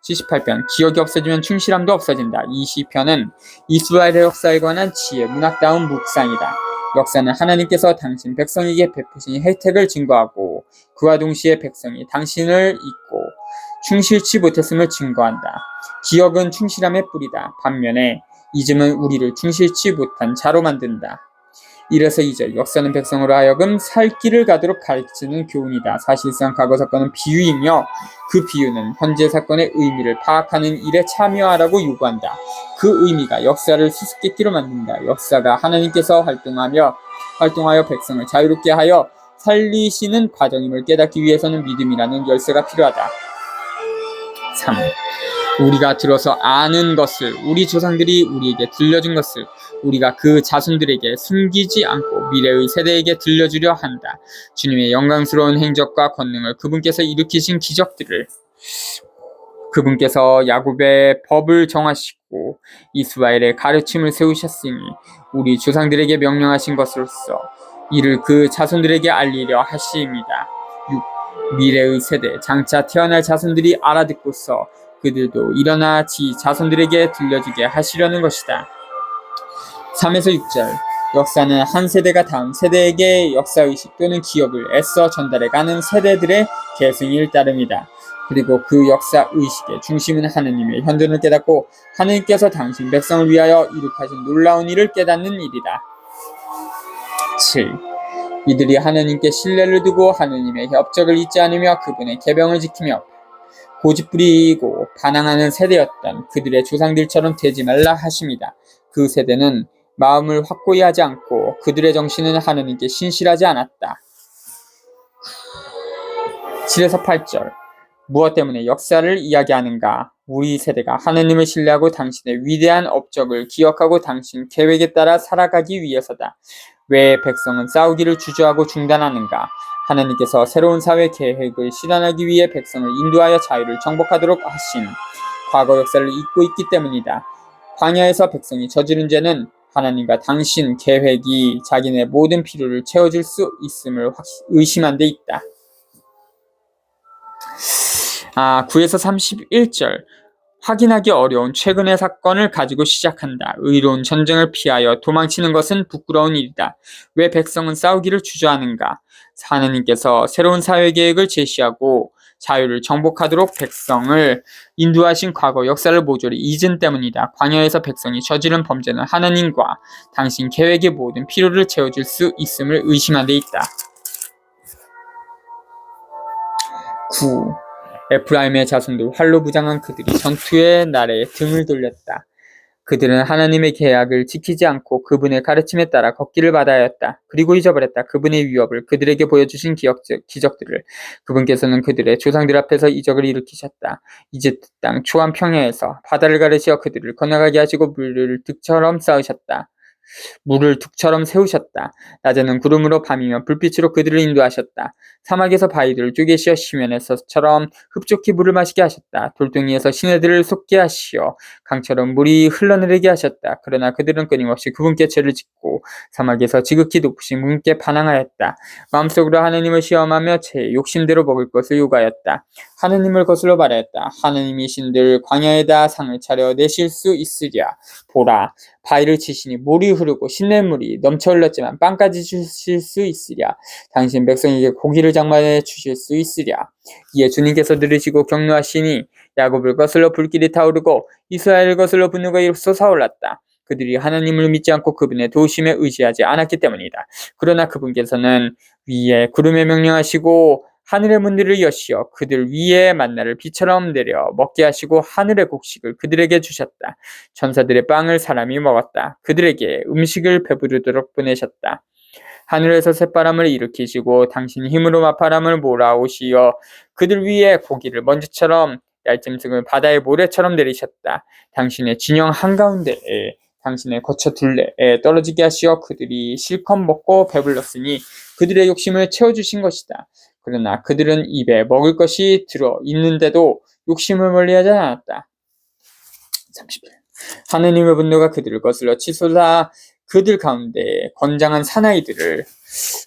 78편 기억이 없어지면 충실함도 없어진다. 이 시편은 이스라엘의 역사에 관한 지혜 문학다운 묵상이다. 역사는 하나님께서 당신 백성에게 베푸신 혜택을 증거하고 그와 동시에 백성이 당신을 잊고 충실치 못했음을 증거한다. 기억은 충실함의 뿌리다. 반면에 잊음은 우리를 충실치 못한 자로 만든다. 1에서 2절 역사는 백성으로 하여금 살 길을 가도록 가르치는 교훈이다. 사실상 과거 사건은 비유이며 그 비유는 현재 사건의 의미를 파악하는 일에 참여하라고 요구한다. 그 의미가 역사를 수수께끼로 만든다. 역사가 하나님께서 활동하여 백성을 자유롭게 하여 살리시는 과정임을 깨닫기 위해서는 믿음이라는 열쇠가 필요하다. 3. 우리가 들어서 아는 것을, 우리 조상들이 우리에게 들려준 것을 우리가 그 자손들에게 숨기지 않고 미래의 세대에게 들려주려 한다. 주님의 영광스러운 행적과 권능을, 그분께서 일으키신 기적들을, 그분께서 야곱의 법을 정하시고 이스라엘의 가르침을 세우셨으니 우리 조상들에게 명령하신 것으로서 이를 그 자손들에게 알리려 하시입니다. 6. 미래의 세대, 장차 태어날 자손들이 알아듣고서 그들도 일어나 지 자손들에게 들려주게 하시려는 것이다. 3에서 6절. 역사는 한 세대가 다음 세대에게 역사의식 또는 기억을 애써 전달해가는 세대들의 계승일 따름이다. 그리고 그 역사의식의 중심은 하느님의 현존을 깨닫고 하느님께서 당신 백성을 위하여 이룩하신 놀라운 일을 깨닫는 일이다. 7. 이들이 하느님께 신뢰를 두고 하느님의 협적을 잊지 않으며 그분의 계명을 지키며 고집부리고 반항하는 세대였던 그들의 조상들처럼 되지 말라 하십니다. 그 세대는 마음을 확고히 하지 않고 그들의 정신은 하느님께 신실하지 않았다. 7에서 8절. 무엇 때문에 역사를 이야기하는가? 우리 세대가 하느님을 신뢰하고 당신의 위대한 업적을 기억하고 당신 계획에 따라 살아가기 위해서다. 왜 백성은 싸우기를 주저하고 중단하는가? 하나님께서 새로운 사회 계획을 실현하기 위해 백성을 인도하여 자유를 정복하도록 하신 과거 역사를 잊고 있기 때문이다. 광야에서 백성이 저지른 죄는 하나님과 당신 계획이 자기네 모든 필요를 채워줄 수 있음을 의심한 데 있다. 9에서 31절. 확인하기 어려운 최근의 사건을 가지고 시작한다. 의로운 전쟁을 피하여 도망치는 것은 부끄러운 일이다. 왜 백성은 싸우기를 주저하는가? 하나님께서 새로운 사회계획을 제시하고 자유를 정복하도록 백성을 인도하신 과거 역사를 모조리 잊은 때문이다. 광야에서 백성이 저지른 범죄는 하나님과 당신 계획의 모든 필요를 채워줄 수 있음을 의심한 데 있다. 9. 에프라임의 자손들 활로 무장한 그들이 전투의 날에 등을 돌렸다. 그들은 하나님의 계약을 지키지 않고 그분의 가르침에 따라 걷기를 받아야 했다. 그리고 잊어버렸다. 그분의 위협을, 그들에게 보여주신 기적들을. 그분께서는 그들의 조상들 앞에서 이적을 일으키셨다. 이집트 땅 초원 평야에서 바다를 가르시어 그들을 건너가게 하시고 물을 둑처럼 세우셨다. 낮에는 구름으로 밤이면 불빛으로 그들을 인도하셨다. 사막에서 바위들을 쪼개시어 시면에서처럼 흡족히 물을 마시게 하셨다. 돌덩이에서 시내들을 솟게 하시어 강처럼 물이 흘러내리게 하셨다. 그러나 그들은 끊임없이 그분께 죄를 짓고 사막에서 지극히 높으신 분께 반항하였다. 마음속으로 하느님을 시험하며 제 욕심대로 먹을 것을 요구하였다. 하느님을 거슬러 말하였다. 하느님이신들 광야에다 상을 차려 내실 수 있으랴. 보라, 바위를 치시니 물이 흐르고 시냇물이 넘쳐 흘렀지만 빵까지 주실 수 있으랴. 당신 백성에게 고기를 장만해 주실 수 있으랴. 이에 주님께서 들으시고 격려하시니 야곱을 거슬러 불길이 타오르고 이스라엘을 거슬러 분노가 솟아올랐다. 그들이 하나님을 믿지 않고 그분의 도우심에 의지하지 않았기 때문이다. 그러나 그분께서는 위에 구름에 명령하시고 하늘의 문들을 여시어 그들 위에 만나를 비처럼 내려 먹게 하시고 하늘의 곡식을 그들에게 주셨다. 천사들의 빵을 사람이 먹었다. 그들에게 음식을 배부르도록 보내셨다. 하늘에서 새바람을 일으키시고 당신 힘으로 맞바람을 몰아오시어 그들 위에 고기를 먼지처럼 얄짐승을 바다의 모래처럼 내리셨다. 당신의 진영 한가운데에 당신의 거처 둘레에 떨어지게 하시어 그들이 실컷 먹고 배불렀으니 그들의 욕심을 채워주신 것이다. 그러나 그들은 입에 먹을 것이 들어 있는데도 욕심을 멀리하지 않았다. 30일. 하느님의 분노가 그들을 거슬러 치솟아 그들 가운데 건장한 사나이들을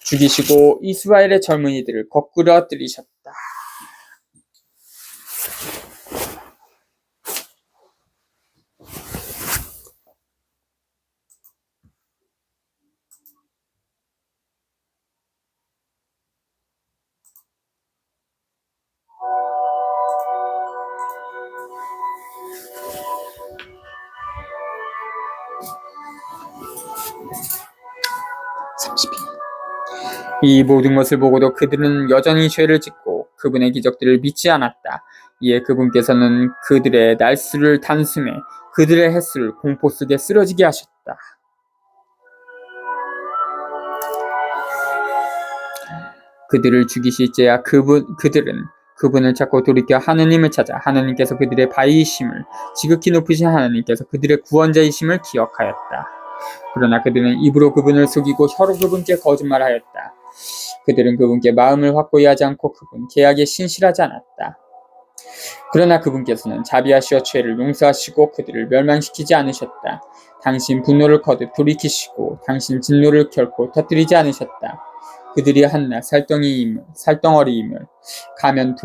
죽이시고 이스라엘의 젊은이들을 거꾸로 들이셨다. 30일. 이 모든 것을 보고도 그들은 여전히 죄를 짓고 그분의 기적들을 믿지 않았다. 이에 그분께서는 그들의 날수를 단숨에 그들의 횟수를 공포 속에 쓰러지게 하셨다. 그들을 죽이실지야 그들은 그분을 찾고 돌이켜 하느님을 찾아 하느님께서 그들의 바위이심을, 지극히 높으신 하느님께서 그들의 구원자이심을 기억하였다. 그러나 그들은 입으로 그분을 속이고 혀로 그분께 거짓말하였다. 그들은 그분께 마음을 확고히 하지 않고 그분 계약에 신실하지 않았다. 그러나 그분께서는 자비하시어 죄를 용서하시고 그들을 멸망시키지 않으셨다. 당신 분노를 거듭 돌이키시고 당신 진노를 결코 터뜨리지 않으셨다. 그들이 한낱 살덩어리임을, 가면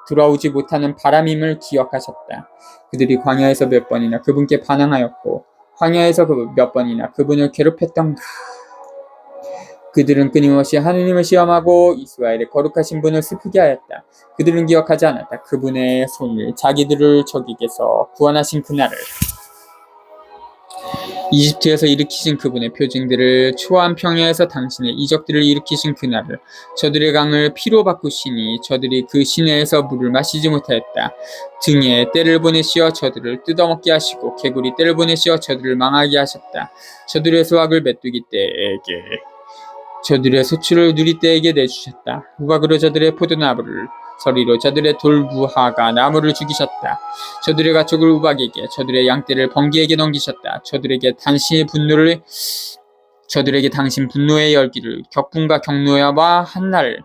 돌아오지 못하는 바람임을 기억하셨다. 그들이 광야에서 몇 번이나 그분께 반항하였고 황야에서 몇 번이나 그분을 괴롭혔던가. 그들은 끊임없이 하느님을 시험하고 이스라엘의 거룩하신 분을 슬프게 하였다. 그들은 기억하지 않았다. 그분의 손을 자기들을 적에게서 구원하신 그날을, 이집트에서 일으키신 그분의 표징들을, 초한 평야에서 당신의 이적들을 일으키신 그날을, 저들의 강을 피로 바꾸시니 저들이 그 시내에서 물을 마시지 못하였다. 등에 때를 보내시어 저들을 뜯어먹게 하시고 개구리 때를 보내시어 저들을 망하게 하셨다. 저들의 소확을 메뚜기 떼에게, 저들의 소출을 누리떼에게 내주셨다. 우박으로 저들의 포도나무를, 서리로 저들의 돌부하가 나무를 죽이셨다. 저들의 가축을 우박에게, 저들의 양떼를 번개에게 넘기셨다. 저들에게 당신 분노의 열기를, 격분과 경노와 한날을,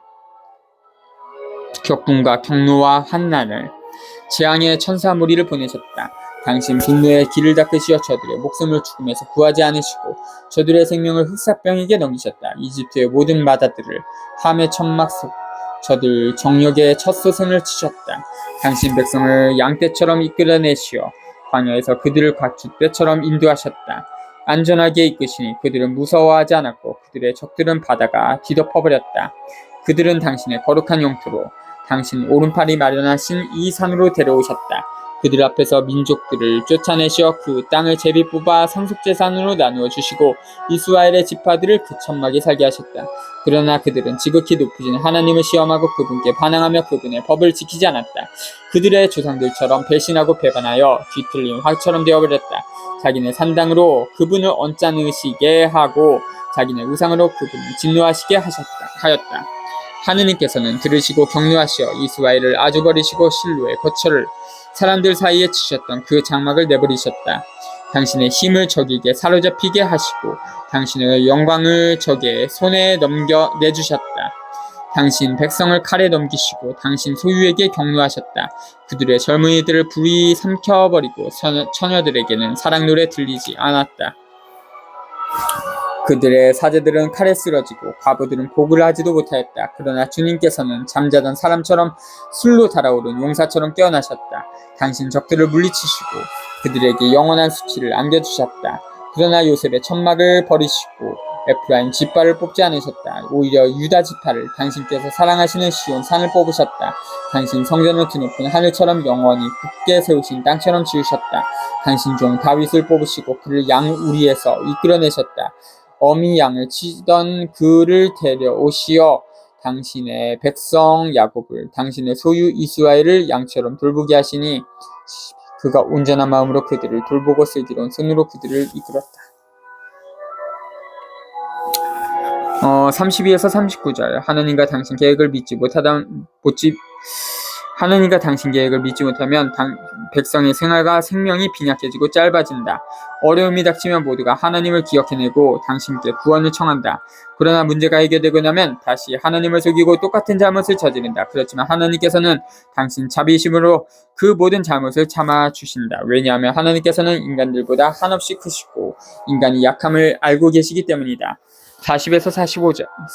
재앙의 천사 무리를 보내셨다. 당신 분노의 길을 닦으시어 저들의 목숨을 죽음에서 구하지 않으시고 저들의 생명을 흑사병에게 넘기셨다. 이집트의 모든 바다들을 함의 천막 속, 저들 정력의 첫 소생을 치셨다. 당신 백성을 양떼처럼 이끌어내시어 광야에서 그들을 가축떼처럼 인도하셨다. 안전하게 이끄시니 그들은 무서워하지 않았고 그들의 적들은 바다가 뒤덮어버렸다. 그들은 당신의 거룩한 영토로, 당신 오른팔이 마련하신 이 산으로 데려오셨다. 그들 앞에서 민족들을 쫓아내시어 그 땅을 제비 뽑아 상속재산으로 나누어 주시고 이스라엘의 지파들을 그 천막에 살게 하셨다. 그러나 그들은 지극히 높으신 하나님을 시험하고 그분께 반항하며 그분의 법을 지키지 않았다. 그들의 조상들처럼 배신하고 배반하여 뒤틀린 화처럼 되어버렸다. 자기네 산당으로 그분을 언짢으시게 하고 자기네 우상으로 그분을 진노하시게 하였다. 하느님께서는 들으시고 경노하시어 이스라엘을 아주 버리시고 실로의 거처를, 사람들 사이에 치셨던 그 장막을 내버리셨다. 당신의 힘을 적에게 사로잡히게 하시고 당신의 영광을 적의 손에 내주셨다. 당신 백성을 칼에 넘기시고 당신 소유에게 경노하셨다. 그들의 젊은이들을 불이 삼켜버리고 처녀들에게는 사랑 노래 들리지 않았다. 그들의 사제들은 칼에 쓰러지고 과부들은 복을 하지도 못하였다. 그러나 주님께서는 잠자던 사람처럼 술로 달아오른 용사처럼 깨어나셨다. 당신 적들을 물리치시고 그들에게 영원한 수치를 안겨주셨다. 그러나 요셉의 천막을 버리시고 에프라임 지파를 뽑지 않으셨다. 오히려 유다 지파를, 당신께서 사랑하시는 시온 산을 뽑으셨다. 당신 성전을 드높은 하늘처럼 영원히 굳게 세우신 땅처럼 지으셨다. 당신 종 다윗을 뽑으시고 그를 양 우리에서 이끌어내셨다. 어미 양을 치던 그를 데려오시어 당신의 백성 야곱을, 당신의 소유 이스라엘을 양처럼 돌보게 하시니 그가 온전한 마음으로 그들을 돌보고 슬기로운 손으로 그들을 이끌었다. 32에서 39절. 하느님과 당신 계획을 믿지 못하면 백성의 생활과 생명이 빈약해지고 짧아진다. 어려움이 닥치면 모두가 하나님을 기억해내고 당신께 구원을 청한다. 그러나 문제가 해결되고 나면 다시 하나님을 속이고 똑같은 잘못을 저지른다. 그렇지만 하나님께서는 당신 자비심으로 그 모든 잘못을 참아주신다. 왜냐하면 하나님께서는 인간들보다 한없이 크시고 인간이 약함을 알고 계시기 때문이다. 40에서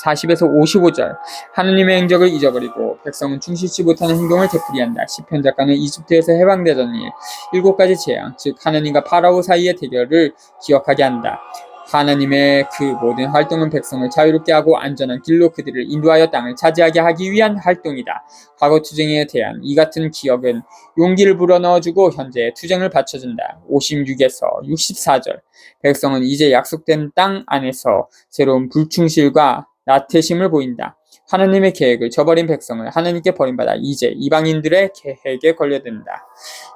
55절. 하느님의 행적을 잊어버리고 백성은 충실치 못하는 행동을 되풀이한다. 시편 작가는 이집트에서 해방되던 일, 7가지 재앙, 즉 하느님과 파라오 사이의 대결을 기억하게 한다. 하나님의 그 모든 활동은 백성을 자유롭게 하고 안전한 길로 그들을 인도하여 땅을 차지하게 하기 위한 활동이다. 과거 투쟁에 대한 이 같은 기억은 용기를 불어넣어주고 현재의 투쟁을 받쳐준다. 56에서 64절. 백성은 이제 약속된 땅 안에서 새로운 불충실과 나태심을 보인다. 하나님의 계획을 저버린 백성을 하나님께 버림받아 이제 이방인들의 계획에 걸려든다.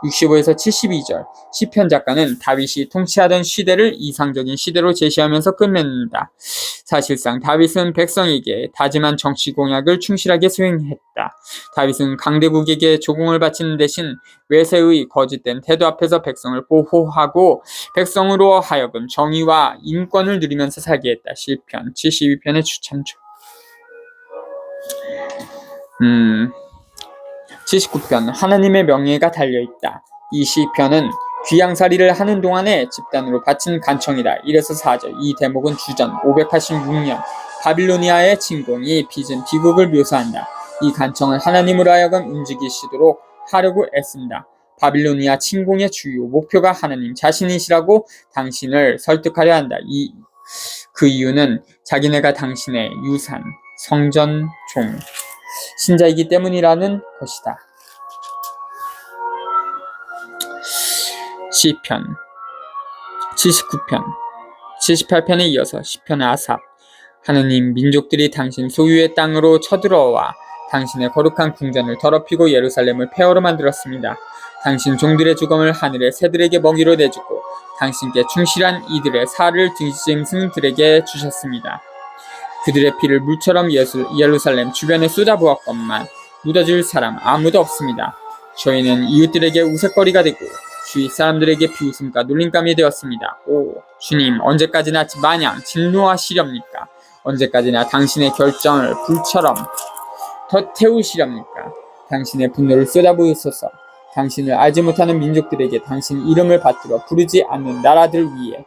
65에서 72절. 시편 작가는 다윗이 통치하던 시대를 이상적인 시대로 제시하면서 끝맺는다. 사실상 다윗은 백성에게 다짐한 정치 공약을 충실하게 수행했다. 다윗은 강대국에게 조공을 바치는 대신 외세의 거짓된 태도 앞에서 백성을 보호하고 백성으로 하여금 정의와 인권을 누리면서 살게 했다. 시편 72편의 추천조. 79편 하나님의 명예가 달려있다. 이 시편은 귀양살이를 하는 동안에 집단으로 바친 간청이다. 1에서 4절. 이 대목은 주전 586년 바빌로니아의 침공이 빚은 비극을 묘사한다. 이 간청은 하나님으로 하여금 움직이시도록 하려고 애쓴다. 바빌로니아 침공의 주요 목표가 하나님 자신이시라고 당신을 설득하려 한다. 그 이유는 자기네가 당신의 유산, 성전, 종, 신자이기 때문이라는 것이다. 시편 79편 78편에 이어서 시편 아삽. 하느님, 민족들이 당신 소유의 땅으로 쳐들어와 당신의 거룩한 궁전을 더럽히고 예루살렘을 폐허로 만들었습니다. 당신 종들의 죽음을 하늘의 새들에게 먹이로 내주고 당신께 충실한 이들의 살을 들짐승들에게 주셨습니다. 그들의 피를 물처럼 예루살렘 주변에 쏟아부었건만 묻어줄 사람 아무도 없습니다. 저희는 이웃들에게 우스갯거리가 되고 주위 사람들에게 비웃음과 놀림감이 되었습니다. 오, 주님, 언제까지나 마냥 진노하시렵니까? 언제까지나 당신의 결정을 불처럼 더 태우시렵니까? 당신의 분노를 쏟아부으소서. 당신을 알지 못하는 민족들에게 당신 이름을 받들어 부르지 않는 나라들 위에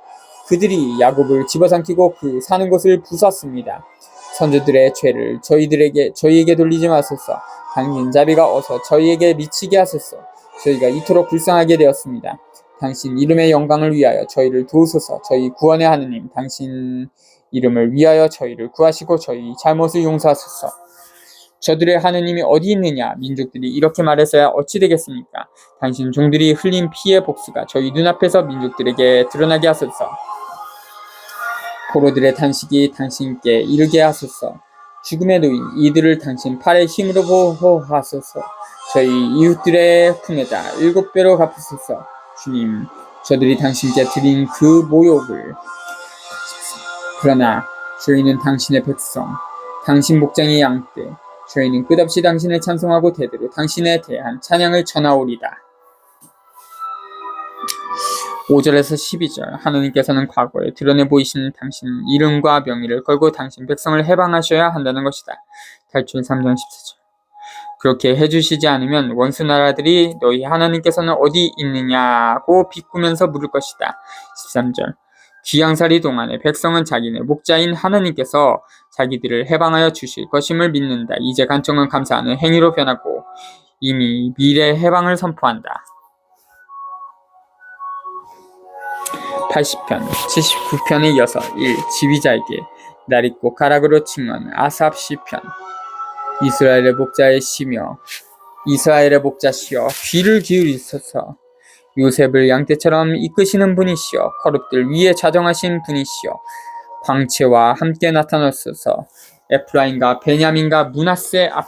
그들이 야곱을 집어삼키고 그 사는 곳을 부쉈습니다. 선조들의 죄를 저희에게 돌리지 마소서. 당신 자비가 어서 저희에게 미치게 하소서. 저희가 이토록 불쌍하게 되었습니다. 당신 이름의 영광을 위하여 저희를 도우소서. 저희 구원의 하느님, 당신 이름을 위하여 저희를 구하시고 저희 잘못을 용서하소서. 저들의 하느님이 어디 있느냐? 민족들이 이렇게 말해서야 어찌 되겠습니까? 당신 종들이 흘린 피의 복수가 저희 눈앞에서 민족들에게 드러나게 하소서. 포로들의 탄식이 당신께 이르게 하소서. 죽음에 놓인 이들을 당신 팔의 힘으로 보호하소서. 저희 이웃들의 품에다 7배로 갚으소서. 주님, 저들이 당신께 드린 그 모욕을 그러나 저희는 당신의 백성, 당신 목장의 양떼, 저희는 끝없이 당신을 찬송하고 대대로 당신에 대한 찬양을 전하오리다. 5절에서 12절. 하느님께서는 과거에 드러내 보이신 당신 이름과 명의를 걸고 당신 백성을 해방하셔야 한다는 것이다. 탈출 3장 14절. 그렇게 해주시지 않으면 원수 나라들이 너희 하나님께서는 어디 있느냐고 비꾸면서 물을 것이다. 13절. 귀양살이 동안에 백성은 자기네 목자인 하나님께서 자기들을 해방하여 주실 것임을 믿는다. 이제 간청은 감사하는 행위로 변하고 이미 미래 해방을 선포한다. 80편 79편에 이어서 1. 지휘자에게 날 있고 가락으로 칭언 아삽 시편. 이스라엘의 목자의 시며 이스라엘의 목자시여 귀를 기울이소서. 요셉을 양떼처럼 이끄시는 분이시여 거룩들 위에 자정하신 분이시여 광채와 함께 나타나소서. 에프라임과 베냐민과 므낫세 앞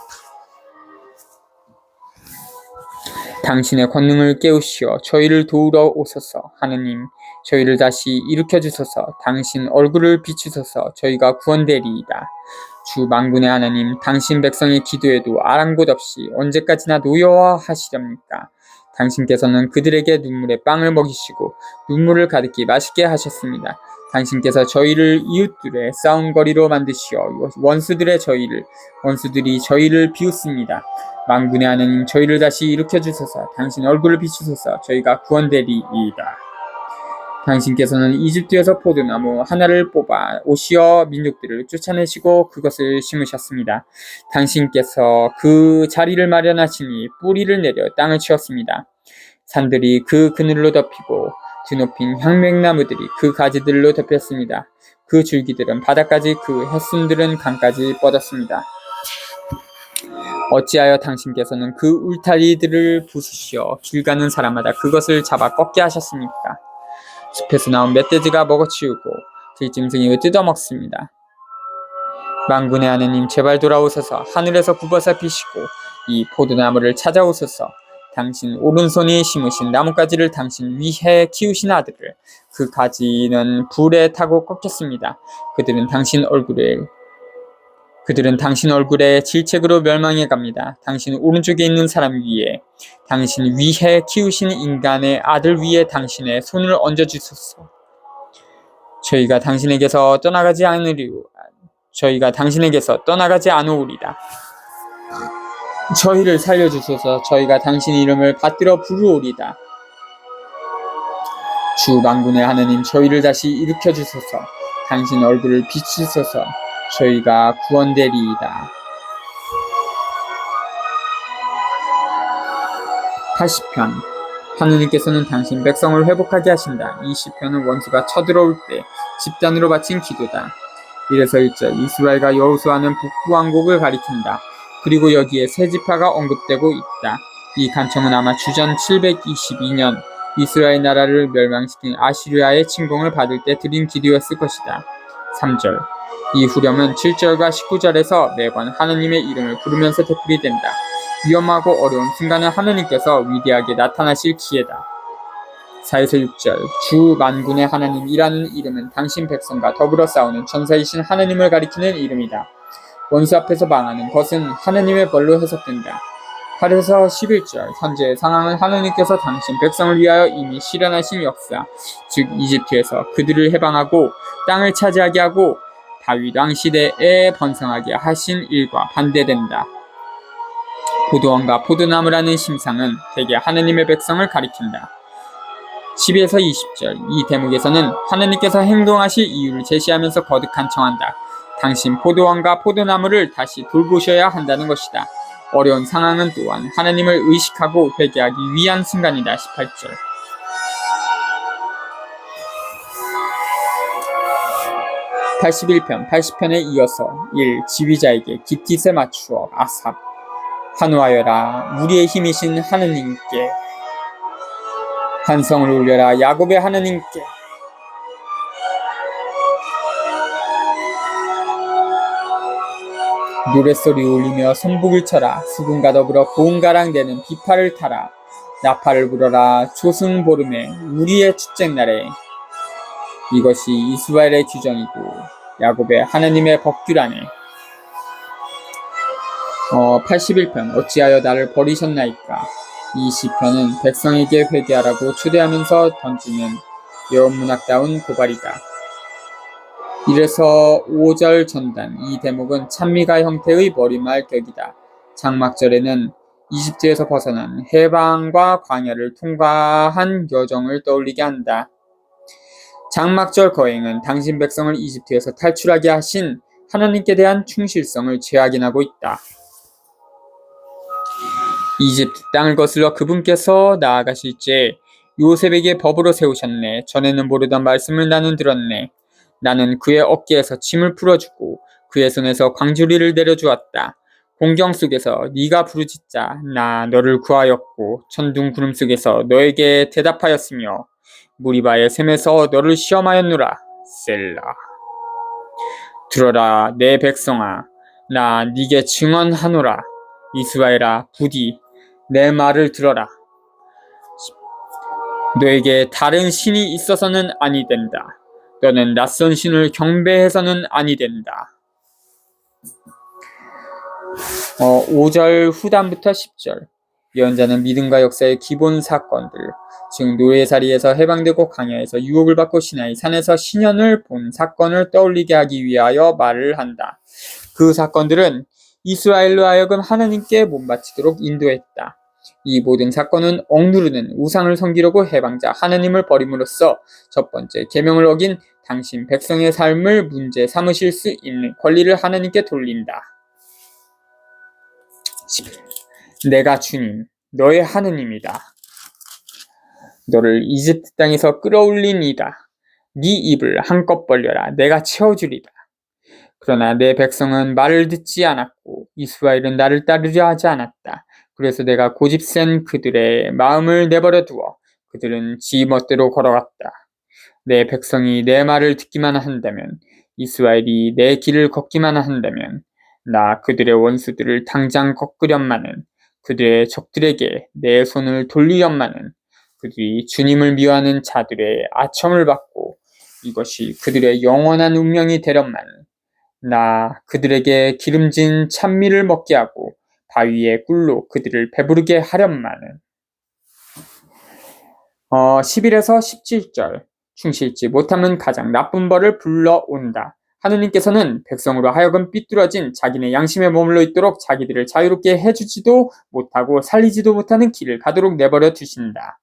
당신의 권능을 깨우시어 저희를 도우러 오소서. 하느님, 저희를 다시 일으켜 주소서. 당신 얼굴을 비추소서. 저희가 구원되리이다. 주 만군의 하나님, 당신 백성의 기도에도 아랑곳 없이 언제까지나 노여워하시렵니까? 당신께서는 그들에게 눈물의 빵을 먹이시고 눈물을 가득히 맛있게 하셨습니다. 당신께서 저희를 이웃들의 싸움거리로 만드시어 원수들이 저희를 비웃습니다. 만군의 하나님, 저희를 다시 일으켜 주소서. 당신 얼굴을 비추소서. 저희가 구원되리이다. 당신께서는 이집트에서 포도나무 하나를 뽑아 오시어 민족들을 쫓아내시고 그것을 심으셨습니다. 당신께서 그 자리를 마련하시니 뿌리를 내려 땅을 치웠습니다. 산들이 그 그늘로 덮이고 드높인 향맥나무들이 그 가지들로 덮였습니다. 그 줄기들은 바다까지 그 햇순들은 강까지 뻗었습니다. 어찌하여 당신께서는 그 울타리들을 부수시어 길 가는 사람마다 그것을 잡아 꺾게 하셨습니까? 숲에서 나온 멧돼지가 먹어치우고 들짐승이 뜯어먹습니다. 만군의 하느님 제발 돌아오소서. 하늘에서 굽어서 비시고 이 포도나무를 찾아오소서. 당신 오른손이 심으신 나뭇가지를 당신 위에 키우신 아들을 그 가지는 불에 타고 꺾였습니다. 그들은 당신 얼굴에 질책으로 멸망해 갑니다. 당신 오른쪽에 있는 사람 위에 당신 위에 키우신 인간의 아들 위에 당신의 손을 얹어 주소서. 저희가 당신에게서 떠나가지 않으리라. 저희를 살려주소서. 저희가 당신 이름을 받들어 부르오리다. 주 만군의 하느님 저희를 다시 일으켜 주소서. 당신 얼굴을 비추소서. 저희가 구원되리이다. 80편 하느님께서는 당신 백성을 회복하게 하신다. 이 시편은 원수가 쳐들어올 때 집단으로 바친 기도다. 이래서 1절 이스라엘과 여호수아는 북부왕국을 가리킨다. 그리고 여기에 세 지파가 언급되고 있다. 이 간청은 아마 주전 722년 이스라엘 나라를 멸망시킨 아시리아의 침공을 받을 때 드린 기도였을 것이다. 3절 이 후렴은 7절과 19절에서 매번 하느님의 이름을 부르면서 되풀이 된다. 위험하고 어려운 순간은 하느님께서 위대하게 나타나실 기회다. 4에서 6절 주 만군의 하나님이라는 이름은 당신 백성과 더불어 싸우는 전사이신 하느님을 가리키는 이름이다. 원수 앞에서 망하는 것은 하느님의 벌로 해석된다. 8에서 11절 현재의 상황은 하느님께서 당신 백성을 위하여 이미 실현하신 역사, 즉 이집트에서 그들을 해방하고 땅을 차지하게 하고 다윗 왕 시대에 번성하게 하신 일과 반대된다. 포도원과 포도나무라는 심상은 대개 하느님의 백성을 가리킨다. 12에서 20절 이 대목에서는 하느님께서 행동하실 이유를 제시하면서 거듭 간청한다. 당신 포도원과 포도나무를 다시 돌보셔야 한다는 것이다. 어려운 상황은 또한 하느님을 의식하고 회개하기 위한 순간이다. 18절 81편 80편에 이어서 1. 지휘자에게 깃깃에 맞추어 아삽 환호하여라 우리의 힘이신 하느님께 한성을 울려라 야곱의 하느님께 노랫소리 울리며 손북을 쳐라 수군과 더불어 고운가랑대는 비파를 타라 나팔을 불어라 조승보름에 우리의 축쟁날에 이것이 이스라엘의 규정이고 야곱의 하느님의 법규라네. 81편 어찌하여 나를 버리셨나이까. 이 시편은 백성에게 회개하라고 초대하면서 던지는 예언문학다운 고발이다. 이래서 5절 전단 이 대목은 찬미가 형태의 머리말 격이다. 장막절에는 이집트에서 벗어난 해방과 광야를 통과한 여정을 떠올리게 한다. 장막절 거행은 당신 백성을 이집트에서 탈출하게 하신 하나님께 대한 충실성을 재확인하고 있다. 이집트 땅을 거슬러 그분께서 나아가실지 요셉에게 법으로 세우셨네. 전에는 모르던 말씀을 나는 들었네. 나는 그의 어깨에서 짐을 풀어주고 그의 손에서 광주리를 내려주었다. 공경 속에서 네가 부르짖자 나 너를 구하였고 천둥 구름 속에서 너에게 대답하였으며 무리바의 샘에서 너를 시험하였노라. 셀라. 들어라 내 백성아 나 네게 증언하노라. 이스라엘아 부디 내 말을 들어라. 너에게 다른 신이 있어서는 아니 된다. 너는 낯선 신을 경배해서는 아니 된다. 5절 후단부터 10절 예언자는 믿음과 역사의 기본 사건들, 즉 노예살이에서 해방되고 광야에서 유혹을 받고 시나이 산에서 신현을 본 사건을 떠올리게 하기 위하여 말을 한다. 그 사건들은 이스라엘로 하여금 하나님께 몸바치도록 인도했다. 이 모든 사건은 억누르는 우상을 섬기려고 해방자 하나님을 버림으로써 첫 번째 계명을 어긴 당신 백성의 삶을 문제 삼으실 수 있는 권리를 하나님께 돌린다. 11. 내가 주님 너의 하느님이다. 너를 이집트 땅에서 끌어올리니이다. 네 입을 한껏 벌려라. 내가 채워주리다. 그러나 내 백성은 말을 듣지 않았고 이스라엘은 나를 따르려 하지 않았다. 그래서 내가 고집센 그들의 마음을 내버려 두어 그들은 지 멋대로 걸어갔다. 내 백성이 내 말을 듣기만 한다면 이스라엘이 내 길을 걷기만 한다면 나 그들의 원수들을 당장 꺾으련마는 그들의 적들에게 내 손을 돌리련마는 그들이 주님을 미워하는 자들의 아첨을 받고 이것이 그들의 영원한 운명이 되련마는 나 그들에게 기름진 찬미를 먹게 하고 바위의 꿀로 그들을 배부르게 하련마는 11에서 17절 충실지 못함은 가장 나쁜 벌을 불러온다. 하느님께서는 백성으로 하여금 삐뚤어진 자기네 양심에 머물러 있도록 자기들을 자유롭게 해주지도 못하고 살리지도 못하는 길을 가도록 내버려 두신다.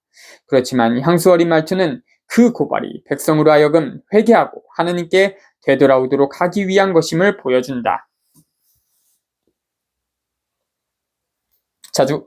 그렇지만 향수 어린 말투는 그 고발이 백성으로 하여금 회개하고 하느님께 되돌아오도록 하기 위한 것임을 보여준다. 자주